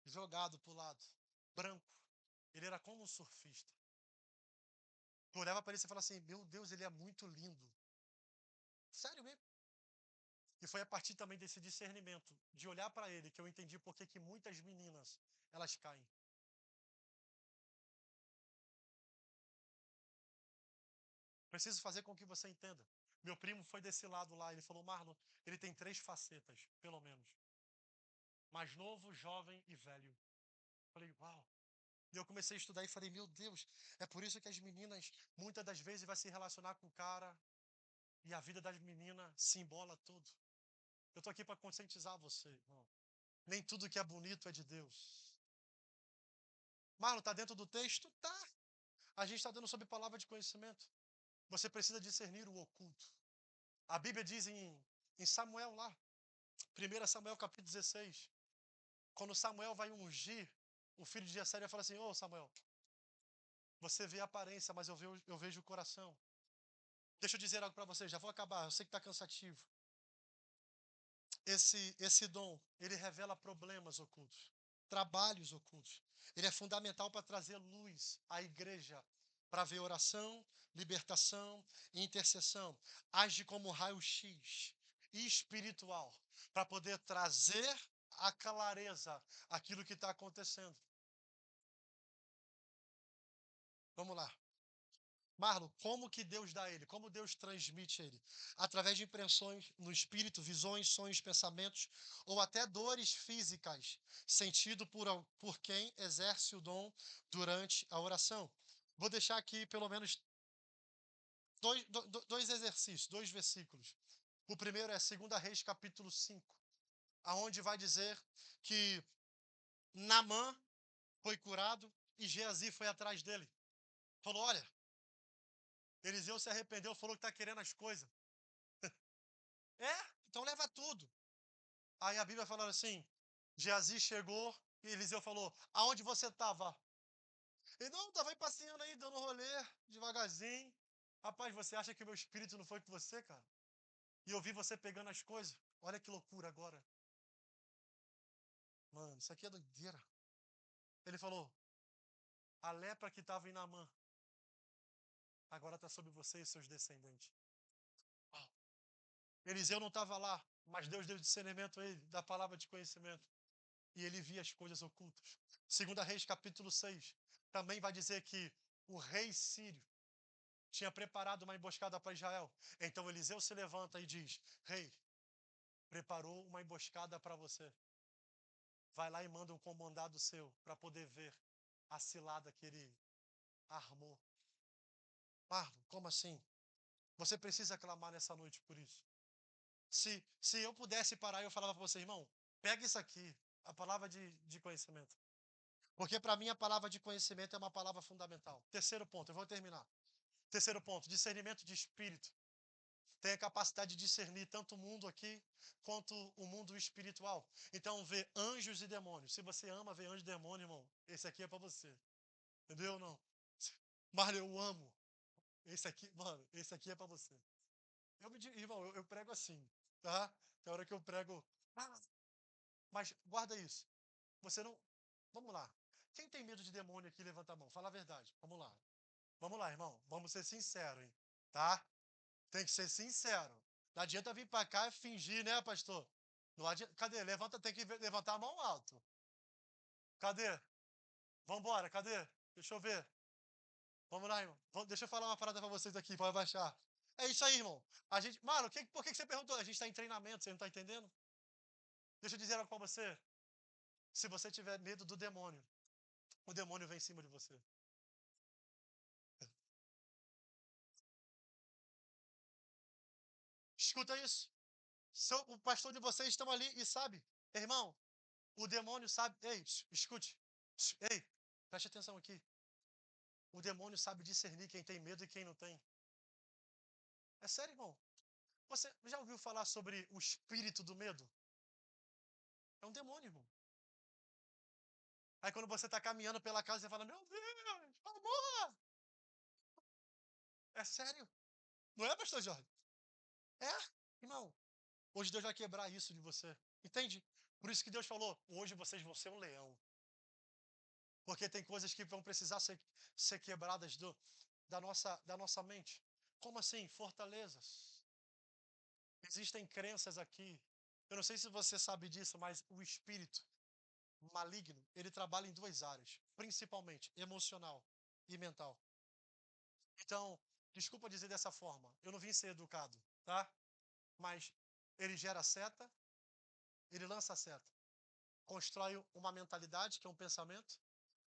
jogado para o lado, branco. Ele era como um surfista. Tu olhava para ele e falava assim: meu Deus, ele é muito lindo. Sério mesmo? E foi a partir também desse discernimento, de olhar para ele, que eu entendi por que muitas meninas, elas caem. Preciso fazer com que você entenda. Meu primo foi desse lado lá, ele falou, Marlon, ele tem 3 facetas, pelo menos. Mais novo, jovem e velho. Falei, uau. E eu comecei a estudar e falei, meu Deus, é por isso que as meninas, muitas das vezes, vai se relacionar com o cara e a vida das meninas se embola tudo. Eu tô aqui para conscientizar você, irmão. Nem tudo que é bonito é de Deus. Marlon, tá dentro do texto? Tá. A gente está dando sobre palavra de conhecimento. Você precisa discernir o oculto. A Bíblia diz em Samuel lá, 1 Samuel capítulo 16, quando Samuel vai ungir o filho de Jessé, ele fala assim, ô Samuel, você vê a aparência, mas eu vejo o coração. Deixa eu dizer algo para você, já vou acabar, eu sei que está cansativo. Esse dom, ele revela problemas ocultos, trabalhos ocultos. Ele é fundamental para trazer luz à igreja, para ver oração, libertação e intercessão. Age como raio-x espiritual, para poder trazer a clareza aquilo que está acontecendo. Vamos lá. Marlon, como que Deus dá ele? Como Deus transmite ele? Através de impressões no espírito, visões, sonhos, pensamentos, ou até dores físicas, sentido por quem exerce o dom durante a oração. Vou deixar aqui pelo menos dois exercícios, 2 versículos. O primeiro é 2 Reis, capítulo 5, aonde vai dizer que Naamã foi curado e Geazi foi atrás dele. Falou, olha, Eliseu se arrependeu, falou que está querendo as coisas. Então leva tudo. Aí a Bíblia falando assim, Geazi chegou e Eliseu falou, aonde você estava? Ele, não, estava aí passeando aí, dando rolê, devagarzinho. Rapaz, você acha que o meu espírito não foi com você, cara? E eu vi você pegando as coisas. Olha que loucura agora. Mano, isso aqui é doideira. Ele falou, a lepra que estava em Naamã, agora está sobre você e seus descendentes. Uau. Eliseu não estava lá, mas Deus deu discernimento a ele, da palavra de conhecimento. E ele via as coisas ocultas. Segunda Reis, capítulo 6, também vai dizer que o rei sírio tinha preparado uma emboscada para Israel. Então Eliseu se levanta e diz, rei, preparou uma emboscada para você. Vai lá e manda um comandado seu para poder ver a cilada que ele armou. Marlon, como assim? Você precisa clamar nessa noite por isso. Se eu pudesse parar, eu falava para você, irmão, pega isso aqui, a palavra de conhecimento. Porque para mim a palavra de conhecimento é uma palavra fundamental. Terceiro ponto, eu vou terminar. Terceiro ponto, discernimento de espírito. Tem a capacidade de discernir tanto o mundo aqui quanto o mundo espiritual. Então, ver anjos e demônios. Se você ama ver anjo e demônio, irmão, esse aqui é para você. Entendeu ou não? Marlon, eu amo. Esse aqui, mano, esse aqui é para você. Irmão, eu prego assim, tá? Tem hora que eu prego. Ah, mas guarda isso. Você não. Vamos lá. Quem tem medo de demônio aqui, levanta a mão. Fala a verdade. Vamos lá. Vamos lá, irmão. Vamos ser sinceros, hein? Tá? Tem que ser sincero. Não adianta vir para cá e fingir, né, pastor? Não adianta. Cadê? Levanta, tem que levantar a mão alto. Cadê? Vambora, cadê? Deixa eu ver. Vamos lá, irmão. Deixa eu falar uma parada para vocês aqui, pode baixar. É isso aí, irmão. A gente, mano, por que você perguntou? A gente está em treinamento, você não está entendendo? Deixa eu dizer algo para você. Se você tiver medo do demônio, o demônio vem em cima de você. Escuta isso. O pastor de vocês estão ali e sabe, irmão, o demônio sabe. Ei, escute. Ei, preste atenção aqui. O demônio sabe discernir quem tem medo e quem não tem. É sério, irmão. Você já ouviu falar sobre o espírito do medo? É um demônio, irmão. Aí quando você está caminhando pela casa, você fala, meu Deus, amor! É sério? Não é, pastor Jorge? É, irmão. Hoje Deus vai quebrar isso de você. Entende? Por isso que Deus falou, hoje vocês vão ser um leão. Porque tem coisas que vão precisar ser quebradas da nossa mente. Como assim? Fortalezas. Existem crenças aqui. Eu não sei se você sabe disso, mas o espírito maligno, ele trabalha em duas áreas, principalmente emocional e mental. Então, desculpa dizer dessa forma, eu não vim ser educado, tá? Mas ele gera seta, ele lança seta, constrói uma mentalidade, que é um pensamento,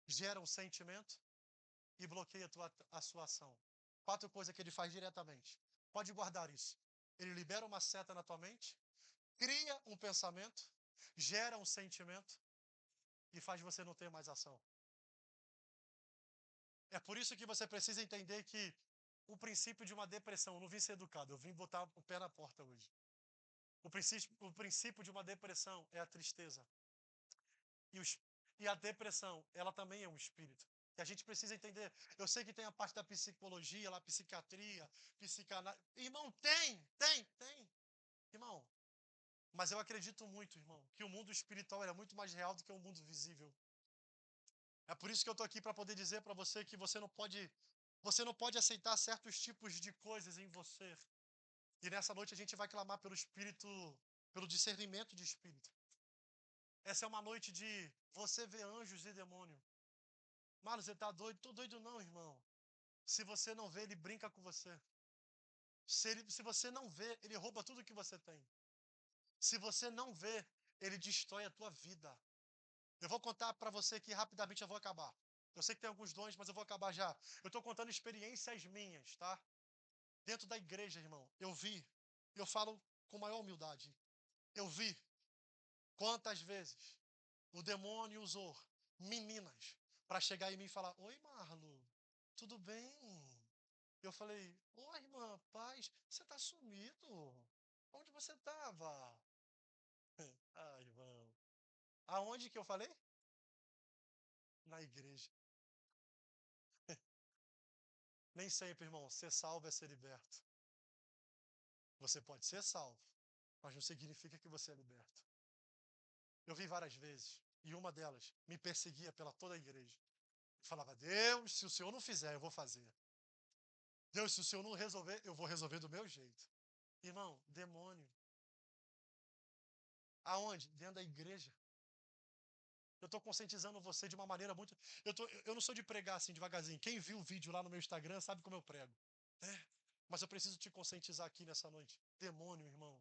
gera um sentimento e bloqueia a sua ação. Quatro coisas que ele faz diretamente. Pode guardar isso. Ele libera uma seta na tua mente, cria um pensamento, gera um sentimento e faz você não ter mais ação. É por isso que você precisa entender que o princípio de uma depressão, eu não vim ser educado, eu vim botar o pé na porta hoje. O princípio de uma depressão é a tristeza. E, e a depressão, ela também é um espírito. E a gente precisa entender. Eu sei que tem a parte da psicologia, lá, psiquiatria, psicanálise. Irmão, tem. Irmão, mas eu acredito muito, irmão, que o mundo espiritual é muito mais real do que o mundo visível. É por isso que eu estou aqui para poder dizer para você que você não pode aceitar certos tipos de coisas em você. E nessa noite a gente vai clamar pelo espírito, pelo discernimento de espírito. Essa é uma noite de você ver anjos e demônio. Mano, você tá doido? Tô doido não, irmão. Se você não vê, ele brinca com você. Se você não vê, ele rouba tudo que você tem. Se você não vê, ele destrói a tua vida. Eu vou contar para você aqui rapidamente, eu vou acabar. Eu sei que tem alguns dons, mas eu vou acabar já. Eu estou contando experiências minhas, tá? Dentro da igreja, irmão. Eu vi, eu falo com maior humildade. Eu vi quantas vezes O demônio usou meninas para chegar em mim e falar: Oi, Marlo, tudo bem? Eu falei: Oi, irmã, paz, você está sumido. Onde você estava? Ah, irmão. Aonde que eu falei? Na igreja. Nem sempre, irmão, ser salvo é ser liberto. Você pode ser salvo, mas não significa que você é liberto. Eu vi várias vezes, e uma delas me perseguia pela toda a igreja. Falava: Deus, se o Senhor não fizer, eu vou fazer. Deus, se o Senhor não resolver, eu vou resolver do meu jeito. Irmão, demônio. Aonde? Dentro da igreja. Eu estou conscientizando você de uma maneira muito. Eu não sou de pregar assim devagarzinho. Quem viu o vídeo lá no meu Instagram sabe como eu prego. Né? Mas eu preciso te conscientizar aqui nessa noite. Demônio, irmão.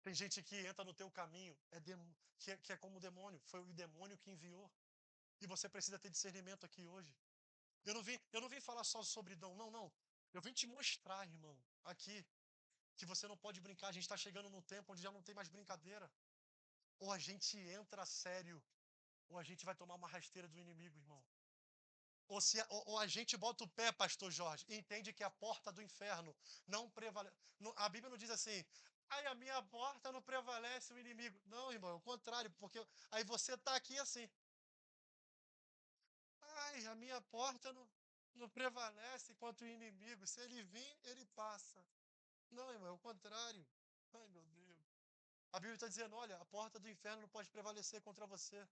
Tem gente que entra no teu caminho, que é como o demônio. Foi o demônio que enviou. E você precisa ter discernimento aqui hoje. Eu não vim falar só sobre dom, não, não. Eu vim te mostrar, irmão, aqui, que você não pode brincar. A gente está chegando num tempo onde já não tem mais brincadeira. Ou a gente entra sério, ou a gente vai tomar uma rasteira do inimigo, irmão. Ou a gente bota o pé, pastor Jorge, e entende que a porta do inferno não prevalece. A Bíblia não diz assim, ai, a minha porta não prevalece o inimigo. Não, irmão, é o contrário, porque aí você está aqui assim, ai, a minha porta não prevalece contra o inimigo. Se ele vir, ele passa. Não, irmão, é o contrário. Ai, meu Deus. A Bíblia está dizendo, olha, a porta do inferno não pode prevalecer contra você.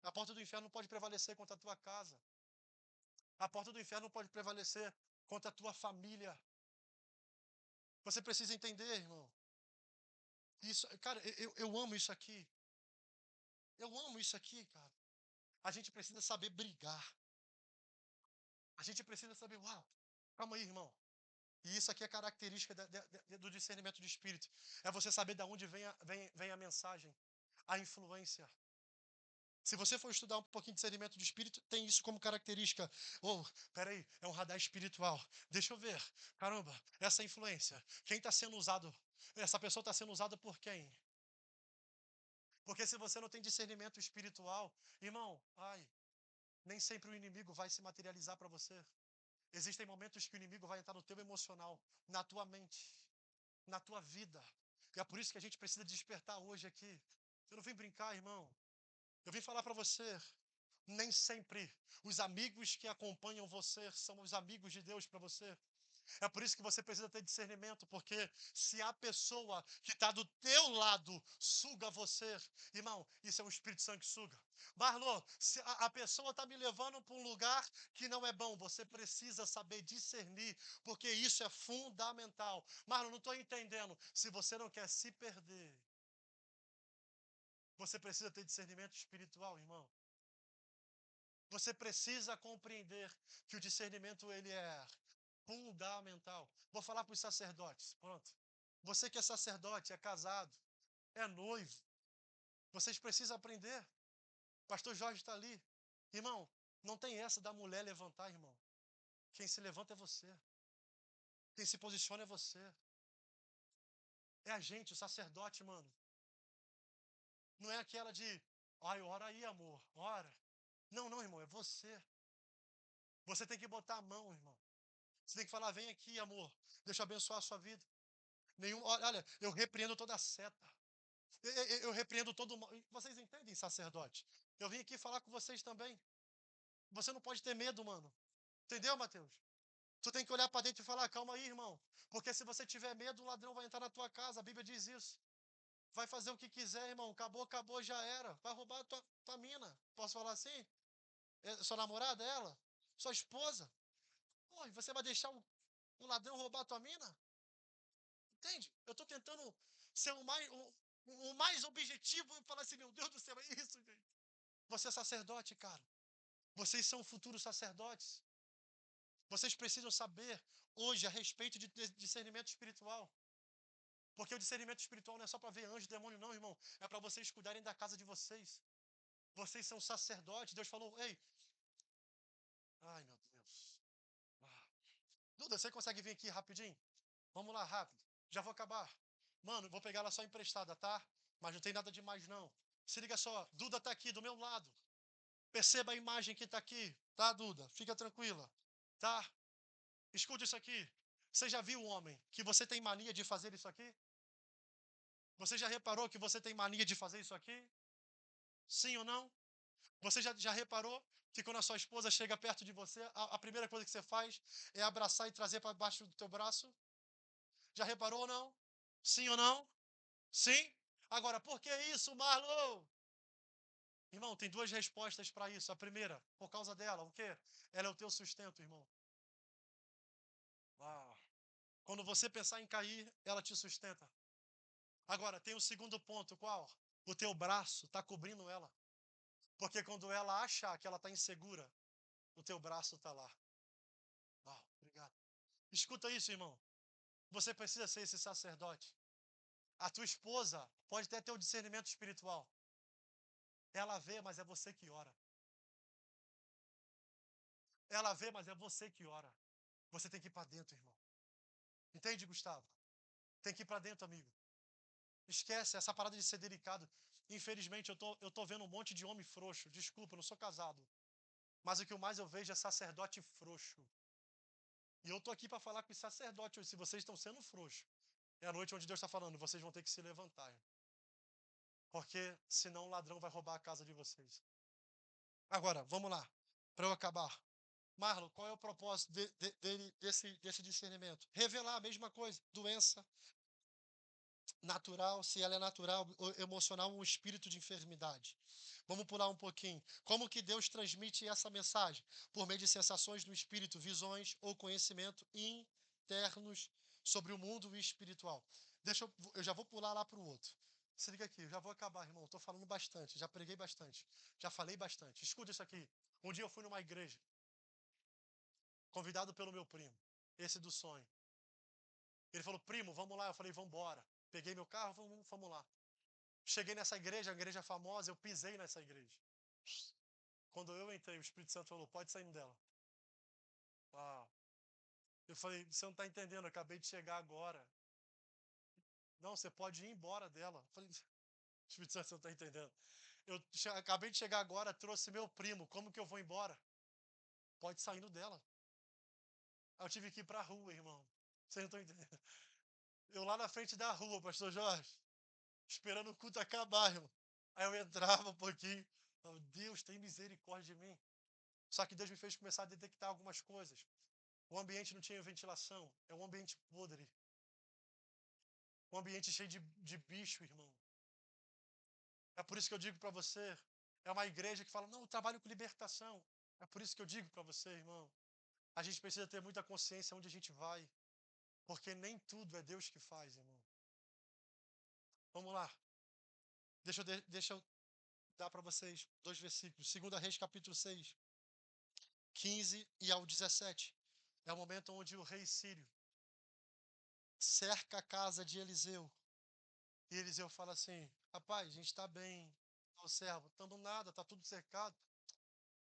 A porta do inferno não pode prevalecer contra a tua casa. A porta do inferno não pode prevalecer contra a tua família. Você precisa entender, irmão. Isso, cara, eu amo isso aqui. Eu amo isso aqui, cara. A gente precisa saber brigar. A gente precisa saber, uau, calma aí, irmão. E isso aqui é característica do discernimento de espírito. É você saber de onde vem a mensagem, a influência. Se você for estudar um pouquinho de discernimento de espírito, tem isso como característica. Oh, peraí, é um radar espiritual. Deixa eu ver. Caramba, essa influência. Quem está sendo usado? Essa pessoa está sendo usada por quem? Porque se você não tem discernimento espiritual, irmão, ai, nem sempre o inimigo vai se materializar para você. Existem momentos que o inimigo vai entrar no teu emocional, na tua mente, na tua vida. E é por isso que a gente precisa despertar hoje aqui. Eu não vim brincar, irmão. Eu vim falar para você. Nem sempre os amigos que acompanham você são os amigos de Deus para você. É por isso que você precisa ter discernimento, porque se a pessoa que está do teu lado suga você, irmão, isso é um Espírito Santo que suga. Marlon, se a pessoa está me levando para um lugar que não é bom, você precisa saber discernir, porque isso é fundamental. Marlon, não estou entendendo. Se você não quer se perder, você precisa ter discernimento espiritual, irmão. Você precisa compreender que o discernimento ele é fundamental. Vou falar para os sacerdotes. Pronto. Você que é sacerdote, é casado, é noivo, vocês precisam aprender. Pastor Jorge está ali. Irmão, não tem essa da mulher levantar, irmão. Quem se levanta é você. Quem se posiciona é você. É a gente, o sacerdote, mano. Não é aquela de, ai, ora aí, amor, ora. Não, não, irmão, é você. Você tem que botar a mão, irmão. Você tem que falar, vem aqui, amor. Deixa eu abençoar a sua vida. Olha, eu repreendo toda a seta. Eu repreendo todo mal. Vocês entendem, sacerdote? Eu vim aqui falar com vocês também. Você não pode ter medo, mano. Entendeu, Mateus? Tu tem que olhar para dentro e falar, calma aí, irmão. Porque se você tiver medo, o ladrão vai entrar na tua casa. A Bíblia diz isso. Vai fazer o que quiser, irmão. Acabou, acabou, já era. Vai roubar a tua mina. Posso falar assim? Sua namorada, ela? Sua esposa? Pô, e você vai deixar o ladrão roubar a tua mina? Entende? Eu estou tentando ser o mais objetivo e falar assim, meu Deus do céu, é isso, gente. Você é sacerdote, cara. Vocês são futuros sacerdotes. Vocês precisam saber hoje a respeito de discernimento espiritual. Porque o discernimento espiritual não é só para ver anjo, demônio, não, irmão. É para vocês cuidarem da casa de vocês. Vocês são sacerdotes. Deus falou, ei. Ai, meu Deus. Ah. Duda, você consegue vir aqui rapidinho? Vamos lá, rápido. Já vou acabar. Mano, vou pegar ela só emprestada, tá? Mas não tem nada de mais, não. Se liga só, Duda está aqui do meu lado. Perceba a imagem que está aqui, tá, Duda? Fica tranquila, tá? Escute isso aqui. Você já viu, homem, que você tem mania de fazer isso aqui? Você já reparou que você tem mania de fazer isso aqui? Sim ou não? Você já reparou que quando a sua esposa chega perto de você, a primeira coisa que você faz é abraçar e trazer para baixo do teu braço? Já reparou ou não? Sim ou não? Sim? Agora, por que isso, Marlon? Irmão, tem duas respostas para isso. A primeira, por causa dela, o quê? Ela é o teu sustento, irmão. Ah. Quando você pensar em cair, ela te sustenta. Agora, tem o segundo ponto, qual? O teu braço está cobrindo ela. Porque quando ela achar que ela está insegura, o teu braço está lá. Ah, obrigado. Escuta isso, irmão. Você precisa ser esse sacerdote. A tua esposa pode até ter o discernimento espiritual. Ela vê, mas é você que ora. Ela vê, mas é você que ora. Você tem que ir para dentro, irmão. Entende, Gustavo? Tem que ir para dentro, amigo. Esquece essa parada de ser delicado. Infelizmente, eu tô vendo um monte de homem frouxo. Desculpa, eu não sou casado. Mas o que mais eu vejo é sacerdote frouxo. E eu tô aqui para falar com os sacerdotes hoje. Se vocês estão sendo frouxos, é a noite onde Deus está falando. Vocês vão ter que se levantar. Porque senão o ladrão vai roubar a casa de vocês. Agora, vamos lá. Para eu acabar. Marlon, qual é o propósito desse discernimento? Revelar a mesma coisa. Doença natural, se ela é natural ou emocional, um espírito de enfermidade. Vamos pular um pouquinho. Como que Deus transmite essa mensagem? Por meio de sensações do espírito, visões ou conhecimento internos sobre o mundo espiritual. Eu já vou pular lá para o outro. Se liga aqui, eu já vou acabar, irmão. Estou falando bastante, já preguei bastante, já falei bastante. Escuta isso aqui. Um dia eu fui numa igreja, convidado pelo meu primo, esse do sonho. Ele falou, primo, vamos lá. Eu falei, vamos embora. Peguei meu carro, vamos lá. Cheguei nessa igreja, uma igreja famosa, eu pisei nessa igreja. Quando eu entrei, o Espírito Santo falou, pode sair dela. Ah. Eu falei, você não está entendendo, eu acabei de chegar agora. Não, você pode ir embora dela. Eu falei, Espírito Santo, você não está entendendo. Acabei de chegar agora, trouxe meu primo, como que eu vou embora? Pode saindo dela. Aí eu tive que ir para a rua, irmão. Vocês não estão entendendo. Eu lá na frente da rua, pastor Jorge, esperando o culto acabar, irmão. Aí eu entrava um pouquinho. Oh, Deus, tem misericórdia de mim. Só que Deus me fez começar a detectar algumas coisas. O ambiente não tinha ventilação. É um ambiente podre. Um ambiente cheio de bicho, irmão. É por isso que eu digo para você, é uma igreja que fala, não, eu trabalho com libertação. É por isso que eu digo para você, irmão, a gente precisa ter muita consciência onde a gente vai, porque nem tudo é Deus que faz, irmão. Vamos lá. Deixa eu dar para vocês dois versículos. 2 Reis, capítulo 6, 15 e ao 17. É o momento onde o rei sírio cerca a casa de Eliseu. E Eliseu fala assim, rapaz, a gente está bem, o servo, estamos nada, está tudo cercado.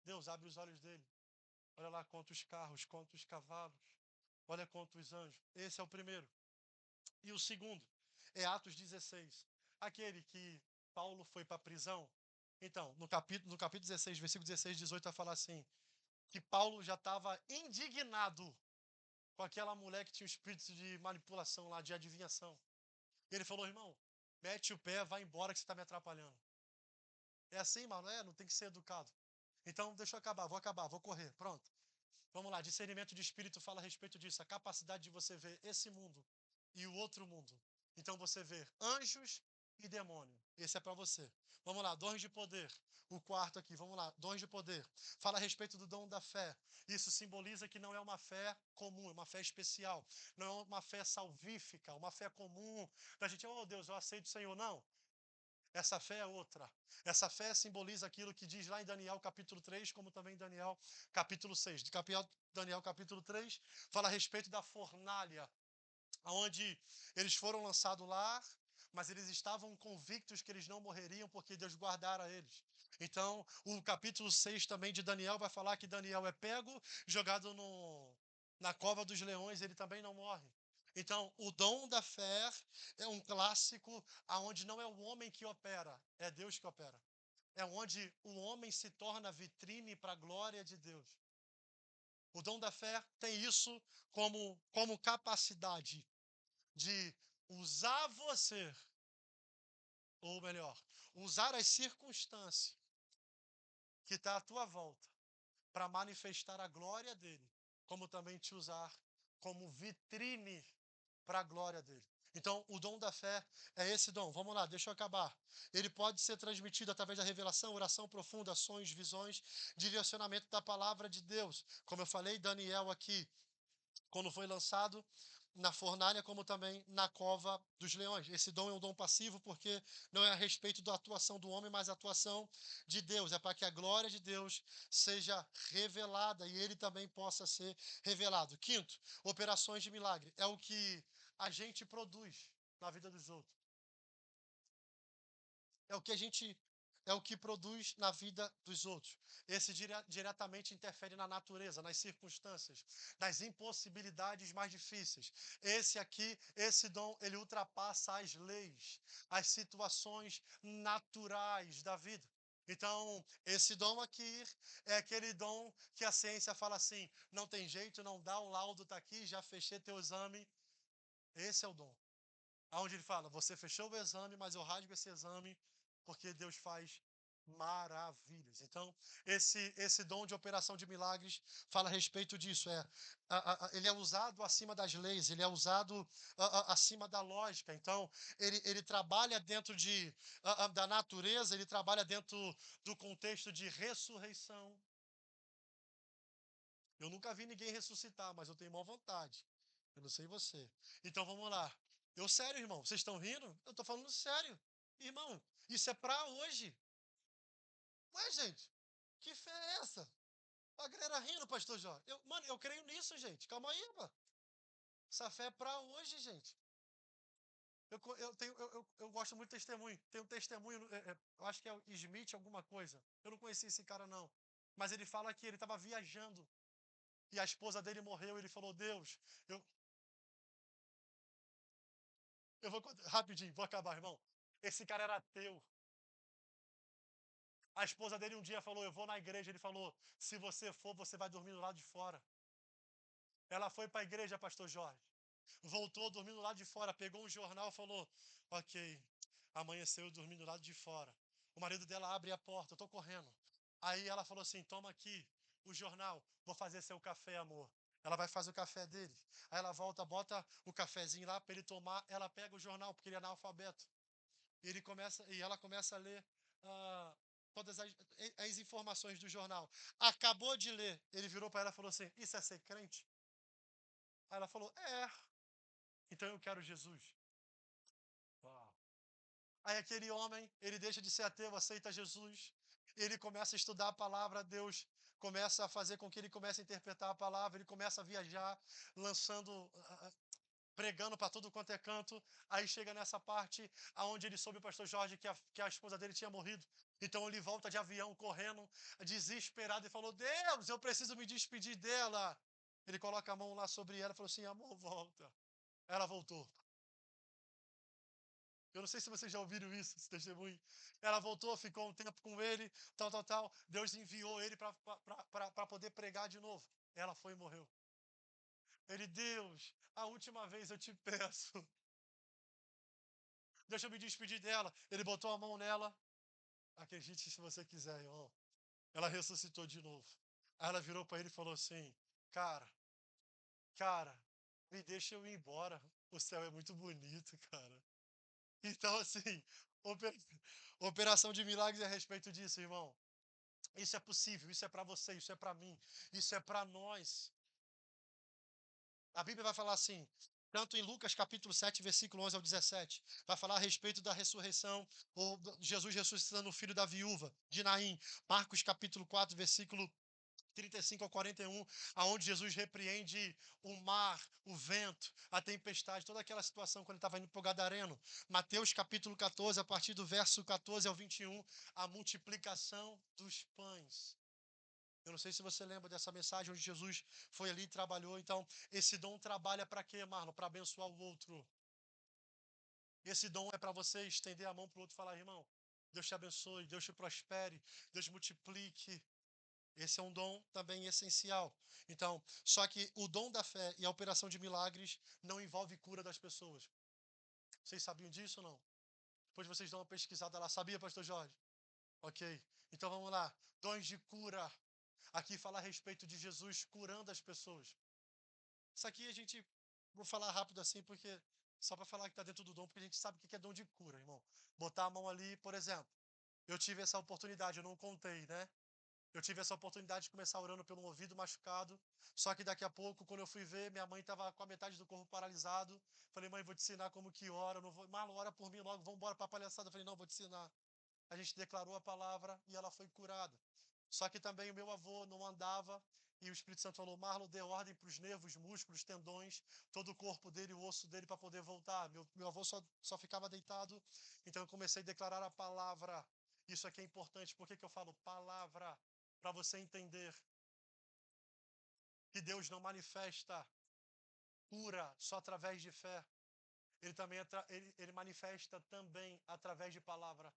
Deus abre os olhos dele. Olha lá quantos carros, quantos cavalos. Olha quantos anjos. Esse é o primeiro. E o segundo é Atos 16. Aquele que Paulo foi para a prisão. Então, no capítulo 16, versículo 16, 18, vai falar assim, que Paulo já estava indignado com aquela mulher que tinha o espírito de manipulação lá, de adivinhação. E ele falou, irmão, mete o pé, vai embora que você está me atrapalhando. É assim, mano? É, não tem que ser educado. Então, deixa eu acabar, vou correr. Pronto. Vamos lá, discernimento de espírito fala a respeito disso, a capacidade de você ver esse mundo e o outro mundo. Então você vê anjos e demônio. Esse é para você. Vamos lá, dons de poder. O quarto aqui, vamos lá, dons de poder. Fala a respeito do dom da fé. Isso simboliza que não é uma fé comum, é uma fé especial. Não é uma fé salvífica, uma fé comum. Da gente, oh Deus, eu aceito o Senhor. Não. Essa fé é outra. Essa fé simboliza aquilo que diz lá em Daniel capítulo 3, como também em Daniel capítulo 6. Daniel capítulo 3 fala a respeito da fornalha, onde eles foram lançados lá, mas eles estavam convictos que eles não morreriam porque Deus guardara eles. Então, o capítulo 6 também de Daniel vai falar que Daniel é pego, jogado na cova dos leões, ele também não morre. Então, o dom da fé é um clássico aonde não é o homem que opera, é Deus que opera. É onde o homem se torna vitrine para a glória de Deus. O dom da fé tem isso como capacidade de usar você, ou melhor, usar as circunstâncias que está à tua volta para manifestar a glória dele, como também te usar como vitrine para a glória dele. Então, o dom da fé é esse dom. Vamos lá, deixa eu acabar. Ele pode ser transmitido através da revelação, oração profunda, sonhos, visões, direcionamento da palavra de Deus. Como eu falei, Daniel aqui, quando foi lançado na fornalha, como também na cova dos leões. Esse dom é um dom passivo, porque não é a respeito da atuação do homem, mas a atuação de Deus. É para que a glória de Deus seja revelada e ele também possa ser revelado. Quinto, operações de milagre. É o que a gente produz na vida dos outros. É o que a gente é o que produz na vida dos outros. Esse diretamente interfere na natureza, nas circunstâncias, nas impossibilidades mais difíceis. Esse aqui, esse dom, ele ultrapassa as leis, as situações naturais da vida. Então, esse dom aqui é aquele dom que a ciência fala assim: não tem jeito, não dá, o laudo está aqui, já fechei teu exame. Esse é o dom. Aonde ele fala, você fechou o exame, mas eu rasgo esse exame porque Deus faz maravilhas. Então, esse dom de operação de milagres fala a respeito disso. Ele é usado acima das leis, ele é usado acima da lógica. Então, ele trabalha dentro da natureza, ele trabalha dentro do contexto de ressurreição. Eu nunca vi ninguém ressuscitar, mas eu tenho maior vontade. Eu não sei você. Então vamos lá. Eu sério, irmão. Vocês estão rindo? Eu tô falando sério. Irmão, isso é pra hoje. Ué, gente, que fé é essa? A galera rindo, pastor Jorge. Mano, eu creio nisso, gente. Calma aí, mano. Essa fé é pra hoje, gente. Eu gosto muito de testemunho. Tem um testemunho, eu acho que é o Smith alguma coisa. Eu não conheci esse cara, não. Mas ele fala que ele estava viajando e a esposa dele morreu. E ele falou: Deus, eu, eu vou rapidinho, vou acabar, irmão. Esse cara era ateu. A esposa dele um dia falou: eu vou na igreja. Ele falou: se você for, você vai dormir do lado de fora. Ela foi para a igreja, pastor Jorge. Voltou dormindo do lado de fora. Pegou um jornal e falou: ok, amanheceu dormindo do lado de fora. O marido dela abre a porta: eu tô correndo. Aí ela falou assim: toma aqui o jornal, vou fazer seu café, amor. Ela vai fazer o café dele. Aí ela volta, bota o cafezinho lá para ele tomar. Ela pega o jornal, porque ele é analfabeto. E ela começa a ler ah, todas as informações do jornal. Acabou de ler, ele virou para ela e falou assim: isso é ser crente? Aí ela falou: é, então eu quero Jesus. Uau. Aí aquele homem, ele deixa de ser ateu, aceita Jesus, ele começa a estudar a palavra, Deus começa a fazer com que ele comece a interpretar a palavra, ele começa a viajar, lançando pregando para tudo quanto é canto. Aí chega nessa parte aonde ele soube, o pastor Jorge, que a esposa dele tinha morrido. Então ele volta de avião correndo, desesperado, e falou: Deus, eu preciso me despedir dela. Ele coloca a mão lá sobre ela e falou assim: amor, volta. Ela voltou. Eu não sei se vocês já ouviram isso, esse testemunho. Ela voltou, ficou um tempo com ele, tal, tal, tal. Deus enviou ele para poder pregar de novo. Ela foi e morreu. Ele: Deus, a última vez eu te peço, deixa eu me despedir dela. Ele botou a mão nela. Acredite se você quiser, irmão. Ela ressuscitou de novo. Aí ela virou para ele e falou assim: cara, cara, me deixa eu ir embora. O céu é muito bonito, cara. Então, assim, oper- operação de milagres é a respeito disso, irmão. Isso é possível, isso é para você, isso é para mim, isso é para nós. A Bíblia vai falar assim, tanto em Lucas capítulo 7, versículo 11 ao 17, vai falar a respeito da ressurreição, ou Jesus ressuscitando o filho da viúva, de Naim. Marcos capítulo 4, versículo 35 ao 41, aonde Jesus repreende o mar, o vento, a tempestade, toda aquela situação quando ele estava indo para o Gadareno. Mateus capítulo 14, a partir do verso 14 ao 21, a multiplicação dos pães. Eu não sei se você lembra dessa mensagem onde Jesus foi ali e trabalhou. Então, esse dom trabalha para quê, Marlon? Para abençoar o outro. Esse dom é para você estender a mão para o outro e falar, irmão, Deus te abençoe, Deus te prospere, Deus multiplique. Esse é um dom também essencial. Então, só que o dom da fé e a operação de milagres não envolve cura das pessoas. Vocês sabiam disso ou não? Depois vocês dão uma pesquisada lá. Sabia, pastor Jorge? Ok. Então vamos lá. Dons de cura. Aqui fala a respeito de Jesus curando as pessoas. Isso aqui a gente, vou falar rápido assim, porque só para falar que está dentro do dom, porque a gente sabe o que é dom de cura, irmão. Botar a mão ali, por exemplo. Eu tive essa oportunidade, eu não contei, né? Eu tive essa oportunidade de começar orando pelo ouvido machucado. Só que daqui a pouco, quando eu fui ver, minha mãe estava com a metade do corpo paralisado. Falei, mãe, vou te ensinar como que ora. Não vou... Marlon, ora por mim logo, vamos embora para a palhaçada. Falei, não, vou te ensinar. A gente declarou a palavra e ela foi curada. Só que também o meu avô não andava e o Espírito Santo falou, Marlon, dê ordem para os nervos, músculos, tendões, todo o corpo dele, o osso dele para poder voltar. Meu avô só ficava deitado, então eu comecei a declarar a palavra. Isso aqui é importante. Por que que eu falo palavra? Para você entender que Deus não manifesta cura só através de fé. Ele também ele manifesta também através de palavra.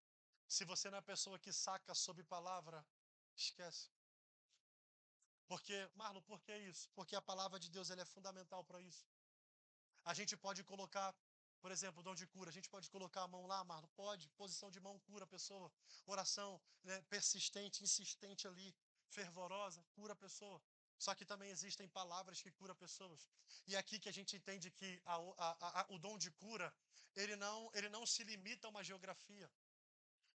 Se você não é pessoa que saca sobre palavra, esquece. Porque, Marlon, por que isso? Porque a palavra de Deus ela é fundamental para isso. A gente pode colocar, por exemplo, o dom de cura. A gente pode colocar a mão lá, Marlon? Pode. Posição de mão cura a pessoa. Oração, né, persistente, insistente ali, fervorosa, cura a pessoa. Só que também existem palavras que curam pessoas. E é aqui que a gente entende que o dom de cura, ele não se limita a uma geografia.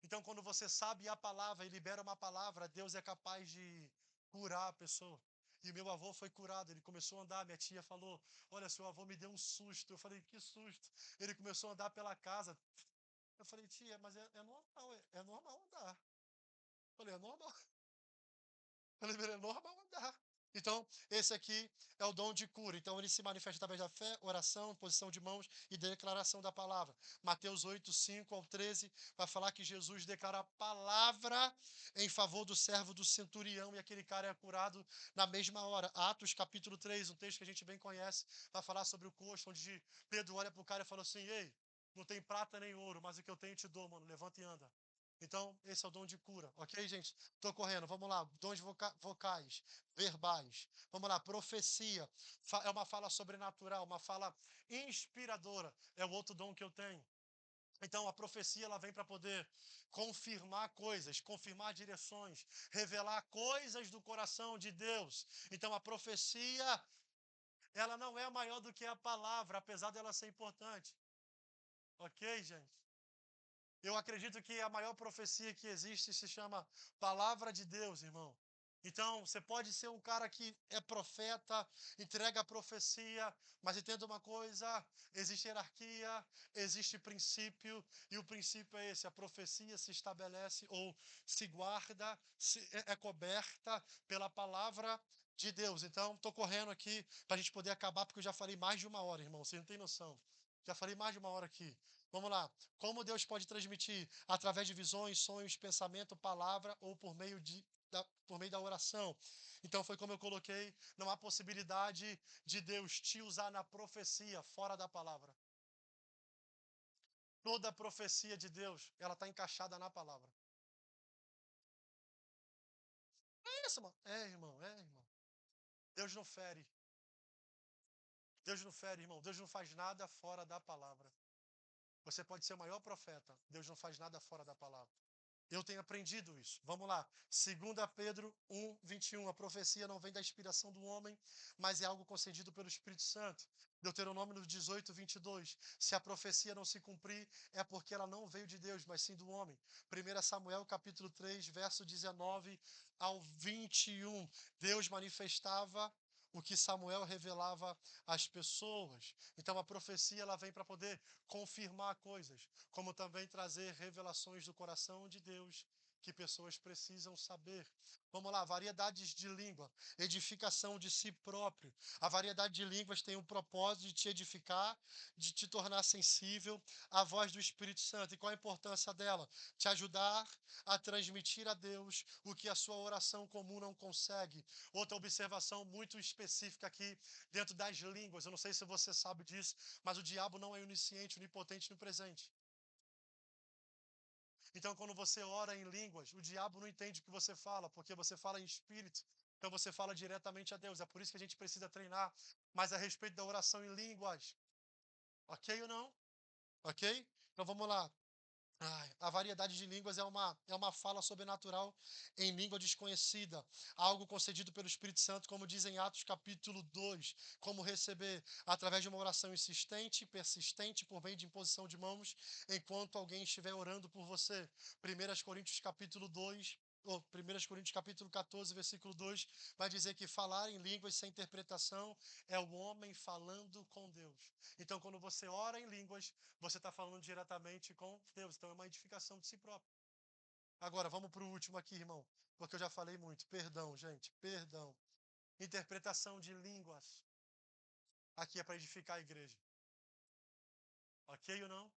Então, quando você sabe a palavra e libera uma palavra, Deus é capaz de curar a pessoa. E meu avô foi curado, ele começou a andar. Minha tia falou: Olha, seu avô me deu um susto. Eu falei: Que susto? Ele começou a andar pela casa. Eu falei: Tia, mas é normal, é normal andar. Eu falei: É normal. É normal andar. Então, esse aqui é o dom de cura. Então, ele se manifesta através da fé, oração, posição de mãos e declaração da palavra. Mateus 8, 5 ao 13, vai falar que Jesus declara a palavra em favor do servo do centurião e aquele cara é curado na mesma hora. Atos, capítulo 3, um texto que a gente bem conhece, vai falar sobre o coxo, onde Pedro olha para o cara e fala assim: Ei, não tem prata nem ouro, mas o que eu tenho eu te dou, mano. Levanta e anda. Então, esse é o dom de cura, ok, gente? Tô correndo, vamos lá. Dons vocais, verbais. Vamos lá, profecia. É uma fala sobrenatural, uma fala inspiradora. É o outro dom que eu tenho. Então, a profecia ela vem para poder confirmar coisas, confirmar direções, revelar coisas do coração de Deus. Então, a profecia, ela não é maior do que a palavra, apesar dela ser importante. Ok, gente? Eu acredito que a maior profecia que existe se chama Palavra de Deus, irmão. Então, você pode ser um cara que é profeta, entrega a profecia, mas entenda uma coisa: existe hierarquia, existe princípio, e o princípio é esse: a profecia se estabelece ou se guarda, é coberta pela palavra de Deus. Então, estou correndo aqui para a gente poder acabar, porque eu já falei mais de uma hora, irmão, você não tem noção. Já falei mais de uma hora aqui. Vamos lá. Como Deus pode transmitir? Através de visões, sonhos, pensamento, palavra ou por meio da oração. Então foi como eu coloquei, não há possibilidade de Deus te usar na profecia fora da palavra. Toda a profecia de Deus, ela está encaixada na palavra. É isso, mano. É, irmão, é, irmão. Deus não fere. Deus não fere, irmão. Deus não faz nada fora da palavra. Você pode ser o maior profeta. Deus não faz nada fora da palavra. Eu tenho aprendido isso. Vamos lá. 2 Pedro 1, 21. A profecia não vem da inspiração do homem, mas é algo concedido pelo Espírito Santo. Deuteronômio 18, 22. Se a profecia não se cumprir, é porque ela não veio de Deus, mas sim do homem. 1 Samuel capítulo 3, verso 19 ao 21. Deus manifestava o que Samuel revelava às pessoas. Então a profecia ela vem para poder confirmar coisas, como também trazer revelações do coração de Deus que pessoas precisam saber. Vamos lá, variedades de língua, edificação de si próprio. A variedade de línguas tem o propósito de te edificar, de te tornar sensível à voz do Espírito Santo. E qual a importância dela? Te ajudar a transmitir a Deus o que a sua oração comum não consegue. Outra observação muito específica aqui dentro das línguas. Eu não sei se você sabe disso, mas o diabo não é onisciente, onipotente no presente. Então, quando você ora em línguas, o diabo não entende o que você fala, porque você fala em espírito. Então, você fala diretamente a Deus. É por isso que a gente precisa treinar mais a respeito da oração em línguas. Ok ou não? Ok? Então, vamos lá. Ai, a variedade de línguas é uma fala sobrenatural em língua desconhecida, algo concedido pelo Espírito Santo, como diz em Atos capítulo 2, como receber através de uma oração insistente, persistente, por meio de imposição de mãos, enquanto alguém estiver orando por você. 1 Coríntios capítulo 2, ou 1 Coríntios capítulo 14, versículo 2, vai dizer que falar em línguas sem interpretação é o homem falando com Deus. Então, quando você ora em línguas, você está falando diretamente com Deus. Então é uma edificação de si próprio. Agora, vamos para o último aqui, irmão. Porque eu já falei muito. Perdão, gente. Perdão. Interpretação de línguas. Aqui é para edificar a igreja. Ok ou não?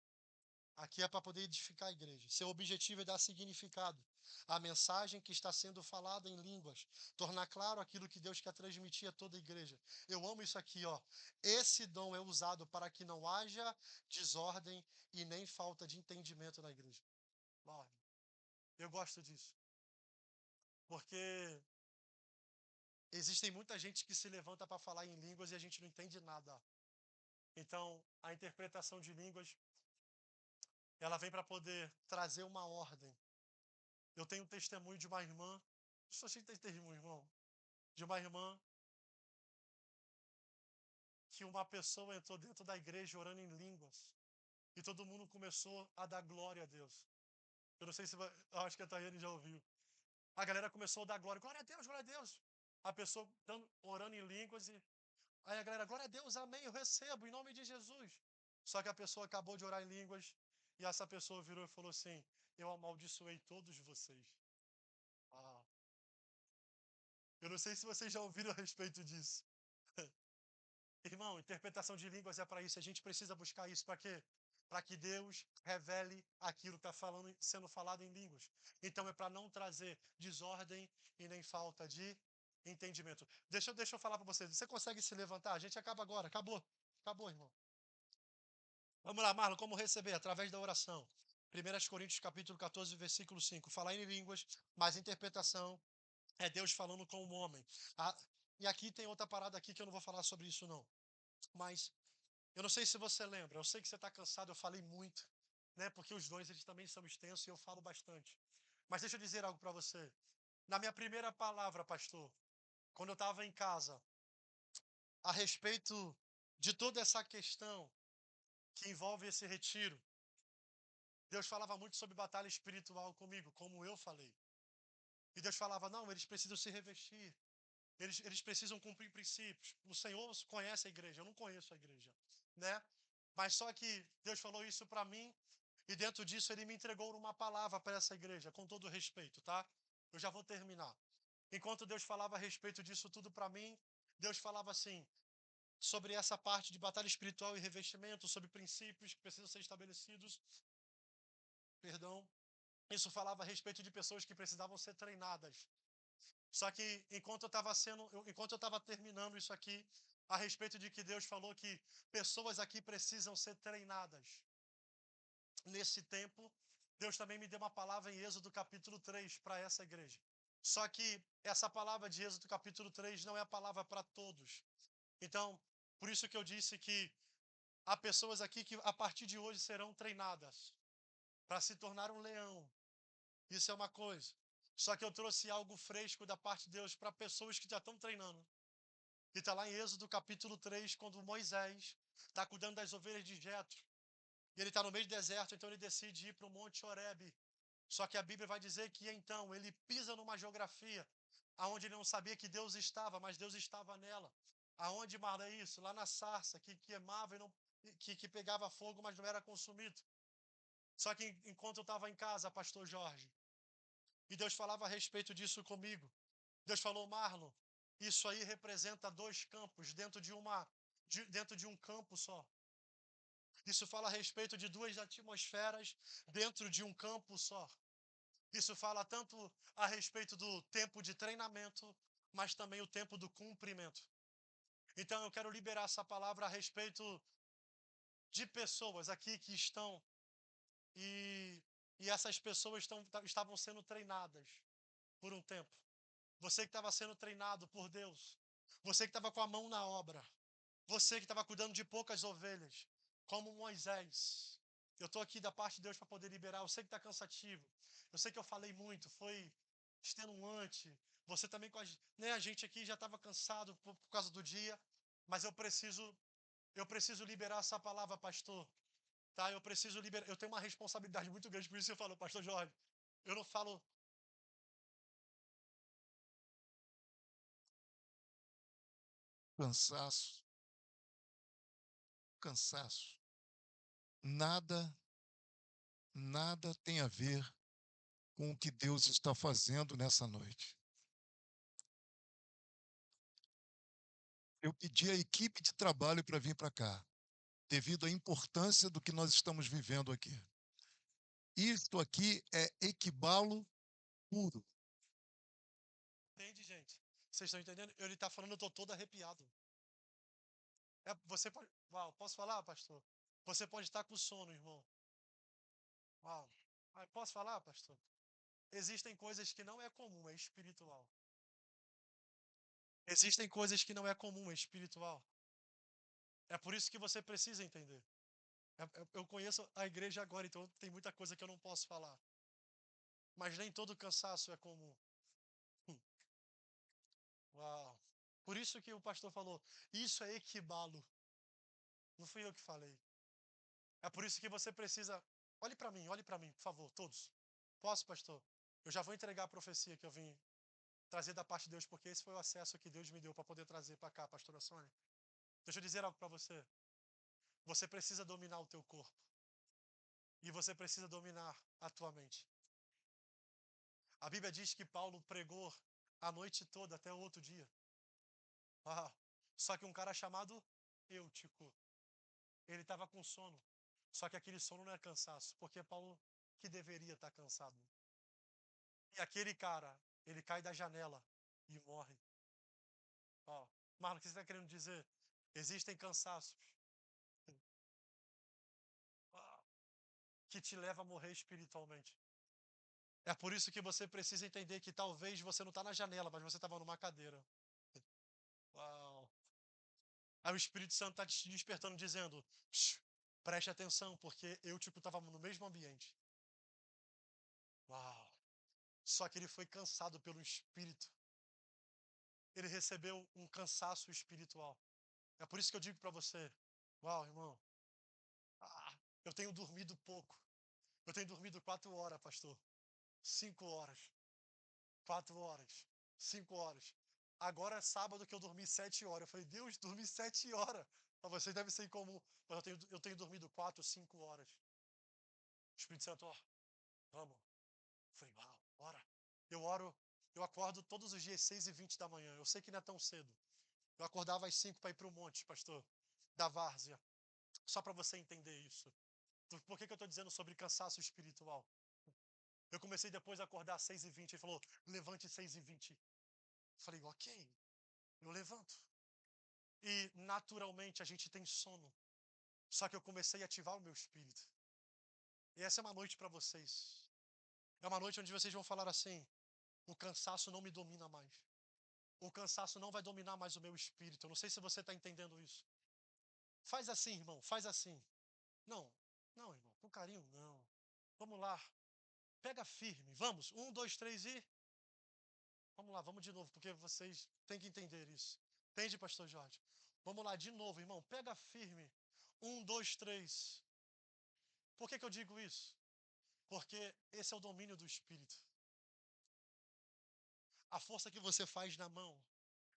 Aqui é para poder edificar a igreja. Seu objetivo é dar significado à mensagem que está sendo falada em línguas. Tornar claro aquilo que Deus quer transmitir a toda a igreja. Eu amo isso aqui, ó. Esse dom é usado para que não haja desordem e nem falta de entendimento na igreja. Uau, eu gosto disso. Porque existem muita gente que se levanta para falar em línguas e a gente não entende nada. Então, a interpretação de línguas, ela vem para poder trazer uma ordem. Eu tenho um testemunho de uma irmã, só sei que tem testemunho, irmão, de uma irmã que uma pessoa entrou dentro da igreja orando em línguas e todo mundo começou a dar glória a Deus. Eu não sei se, eu acho que a Tayane já ouviu. A galera começou a dar glória, glória a Deus, glória a Deus. A pessoa orando em línguas e aí a galera, glória a Deus, amém, eu recebo, em nome de Jesus. Só que a pessoa acabou de orar em línguas e essa pessoa virou e falou assim: eu amaldiçoei todos vocês. Ah, eu não sei se vocês já ouviram a respeito disso. Irmão, interpretação de línguas é para isso. A gente precisa buscar isso para quê? Para que Deus revele aquilo que está sendo falado em línguas. Então é para não trazer desordem e nem falta de entendimento. Deixa eu falar para vocês. Você consegue se levantar? A gente acaba agora. Acabou. Acabou, irmão. Vamos lá, Marlon, como receber? Através da oração. 1 Coríntios capítulo 14, versículo 5. Falar em línguas, mas interpretação é Deus falando com o homem. Ah, e aqui tem outra parada aqui que eu não vou falar sobre isso não. Mas eu não sei se você lembra, eu sei que você está cansado, eu falei muito, né? Porque os dons eles também são extensos e eu falo bastante. Mas deixa eu dizer algo para você. Na minha primeira palavra, pastor, quando eu estava em casa, a respeito de toda essa questão que envolve esse retiro, Deus falava muito sobre batalha espiritual comigo, como eu falei. E Deus falava, não, eles precisam se revestir, eles precisam cumprir princípios. O Senhor conhece a igreja, eu não conheço a igreja, né? Mas só que Deus falou isso para mim e dentro disso ele me entregou uma palavra para essa igreja, com todo respeito, tá? Eu já vou terminar. Enquanto Deus falava a respeito disso tudo para mim, Deus falava assim, sobre essa parte de batalha espiritual e revestimento, sobre princípios que precisam ser estabelecidos, perdão. Isso falava a respeito de pessoas que precisavam ser treinadas. Só que enquanto eu estava terminando isso aqui, a respeito de que Deus falou que pessoas aqui precisam ser treinadas. Nesse tempo, Deus também me deu uma palavra em Êxodo capítulo 3 para essa igreja. Só que essa palavra de Êxodo capítulo 3 não é a palavra para todos. Então, por isso que eu disse que há pessoas aqui que a partir de hoje serão treinadas para se tornar um leão. Isso é uma coisa. Só que eu trouxe algo fresco da parte de Deus para pessoas que já estão treinando. E está lá em Êxodo capítulo 3, quando Moisés está cuidando das ovelhas de Jetro. E ele está no meio do deserto, então ele decide ir para o Monte Horebe. Só que a Bíblia vai dizer que então ele pisa numa geografia aonde ele não sabia que Deus estava, mas Deus estava nela. Aonde, Marla, é isso? Lá na sarça, que queimava e não, que pegava fogo, mas não era consumido. Só que enquanto eu estava em casa, pastor Jorge, E Deus falava a respeito disso comigo. Deus falou, Marlon, isso aí representa dois campos dentro de um campo só. Isso fala a respeito de duas atmosferas dentro de um campo só. Isso fala tanto a respeito do tempo de treinamento, mas também o tempo do cumprimento. Então eu quero liberar essa palavra a respeito de pessoas aqui que estão e, e essas pessoas estavam sendo treinadas por um tempo. Você que estava sendo treinado por Deus, você que estava com a mão na obra, você que estava cuidando de poucas ovelhas, como Moisés. Eu estou aqui da parte de Deus para poder liberar. Eu sei que está cansativo. Eu sei que eu falei muito, foi extenuante. Você também, né, a gente aqui já estava cansado por causa do dia, mas eu preciso liberar essa palavra, pastor. Tá? Eu preciso liberar. Eu tenho uma responsabilidade muito grande, por isso eu falo, pastor Jorge. Eu não falo. Cansaço, cansaço. Nada, nada tem a ver com o que Deus está fazendo nessa noite. Eu pedi à equipe de trabalho para vir para cá, devido à importância do que nós estamos vivendo aqui. Isto aqui é equibalo puro. Entende, gente? Vocês estão entendendo? Ele está falando, eu estou todo arrepiado. Você pode. Uau, posso falar, pastor? Você pode estar com sono, irmão. Uau. Posso falar, pastor? Existem coisas que não é comum, é espiritual. Existem coisas que não é comum, é espiritual. É por isso que você precisa entender. Eu conheço a igreja agora, então tem muita coisa que eu não posso falar. Mas nem todo cansaço é comum. Hum, Uau. Por isso que o pastor falou, isso é equibalo. Não fui eu que falei. É por isso que você precisa. Olhe para mim, por favor, todos. Posso, pastor? Eu já vou entregar a profecia que eu vim trazer da parte de Deus, porque esse foi o acesso que Deus me deu para poder trazer para cá, pastora Sônia. Deixa eu dizer algo para você. Você precisa dominar o teu corpo. E você precisa dominar a tua mente. A Bíblia diz que Paulo pregou a noite toda até o outro dia. Ah, só que um cara chamado Eutico, ele estava com sono. Só que aquele sono não é cansaço, porque Paulo que deveria estar cansado. E aquele cara, ele cai da janela e morre. Ó, Marlon, o que você está querendo dizer? Existem cansaços ah, que te levam a morrer espiritualmente. É por isso que você precisa entender que talvez você não está na janela, mas você estava numa cadeira. Uau. Aí o Espírito Santo está te despertando, dizendo: "Shh, preste atenção, porque eu tipo estava no mesmo ambiente." Uau. Só que ele foi cansado pelo Espírito. Ele recebeu um cansaço espiritual. É por isso que eu digo para você: uau, irmão, ah, eu tenho dormido pouco. Eu tenho dormido 4 horas, pastor. 5 horas. 4 horas. 5 horas. Agora é sábado que eu dormi 7 horas. Eu falei, Deus, dormi 7 horas. Para vocês deve ser incomum. Mas eu tenho dormido 4, 5 horas. Espírito Santo, ó, vamos. Eu falei, uau, bora. Eu oro, eu acordo todos os dias 6h20 da manhã. Eu sei que não é tão cedo. Eu acordava às 5 para ir para o monte, pastor, da várzea. Só para você entender isso. Por que eu estou dizendo sobre cansaço espiritual? Eu comecei depois a acordar às 6h20. Ele falou, levante 6h20. Falei, ok, eu levanto. E naturalmente a gente tem sono. Só que eu comecei a ativar o meu espírito. E essa é uma noite para vocês. É uma noite onde vocês vão falar assim: o cansaço não me domina mais. O cansaço não vai dominar mais o meu espírito. Eu não sei se você está entendendo isso. Faz assim, irmão, faz assim. Não, não, irmão, com carinho, não. Vamos lá. Pega firme. Vamos. 1, 2, 3 e. Vamos lá, vamos de novo, porque vocês têm que entender isso. Entende, pastor Jorge? Vamos lá, de novo, irmão. Pega firme. 1, 2, 3. Por que eu digo isso? Porque esse é o domínio do espírito. A força que você faz na mão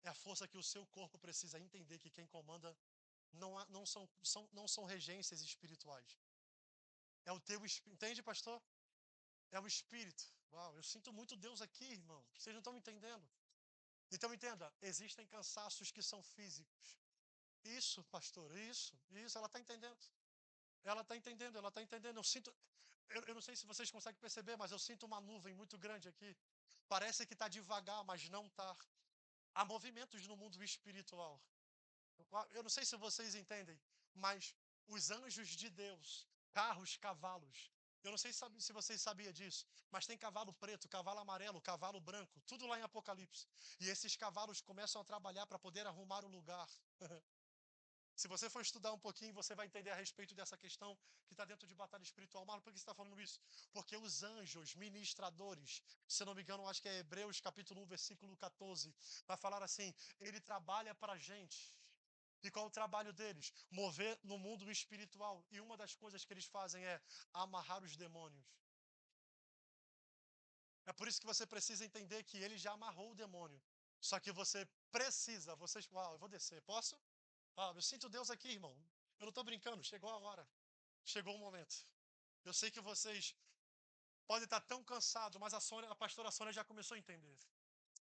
é a força que o seu corpo precisa entender que quem comanda não são regências espirituais. É o teu espírito. Entende, pastor? É o Espírito. Uau, eu sinto muito Deus aqui, irmão. Vocês não estão me entendendo. Então entenda, existem cansaços que são físicos. Isso, pastor, isso, ela está entendendo. Ela está entendendo, ela está entendendo. Eu não sei se vocês conseguem perceber, mas eu sinto uma nuvem muito grande aqui. Parece que está devagar, mas não está. Há movimentos no mundo espiritual. Eu não sei se vocês entendem, mas os anjos de Deus, carros, cavalos. Eu não sei se vocês sabiam disso, mas tem cavalo preto, cavalo amarelo, cavalo branco, tudo lá em Apocalipse. E esses cavalos começam a trabalhar para poder arrumar o lugar. Se você for estudar um pouquinho, você vai entender a respeito dessa questão que está dentro de batalha espiritual. Mas por que você está falando isso? Porque os anjos ministradores, se eu não me engano, acho que é Hebreus capítulo 1, versículo 14, vai falar assim, ele trabalha para a gente. E qual é o trabalho deles? Mover no mundo espiritual. E uma das coisas que eles fazem é amarrar os demônios. É por isso que você precisa entender que ele já amarrou o demônio. Só que você precisa, uau, eu vou descer, posso? Ah, eu sinto Deus aqui, irmão. Eu não estou brincando, chegou a hora. Chegou o momento. Eu sei que vocês podem estar tão cansados, mas a pastora Sônia já começou a entender.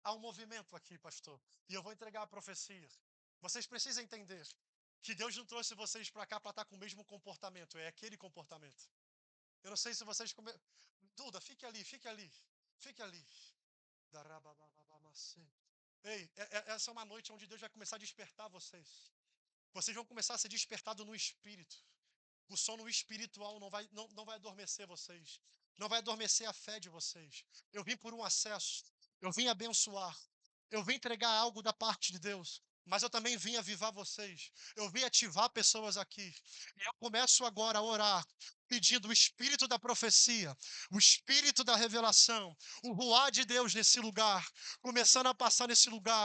Há um movimento aqui, pastor. E eu vou entregar a profecia. Vocês precisam entender que Deus não trouxe vocês para cá para estar com o mesmo comportamento. É aquele comportamento. Eu não sei se vocês... Duda, fique ali, fique ali. Fique ali. Ei, essa é uma noite onde Deus vai começar a despertar vocês. Vocês vão começar a ser despertados no espírito. O sono espiritual não vai adormecer vocês. Não vai adormecer a fé de vocês. Eu vim por um acesso. Eu vim abençoar. Eu vim entregar algo da parte de Deus. Mas eu também vim avivar vocês. Eu vim ativar pessoas aqui. E eu começo agora a orar, pedindo o espírito da profecia, o espírito da revelação, o ruá de Deus nesse lugar, começando a passar nesse lugar.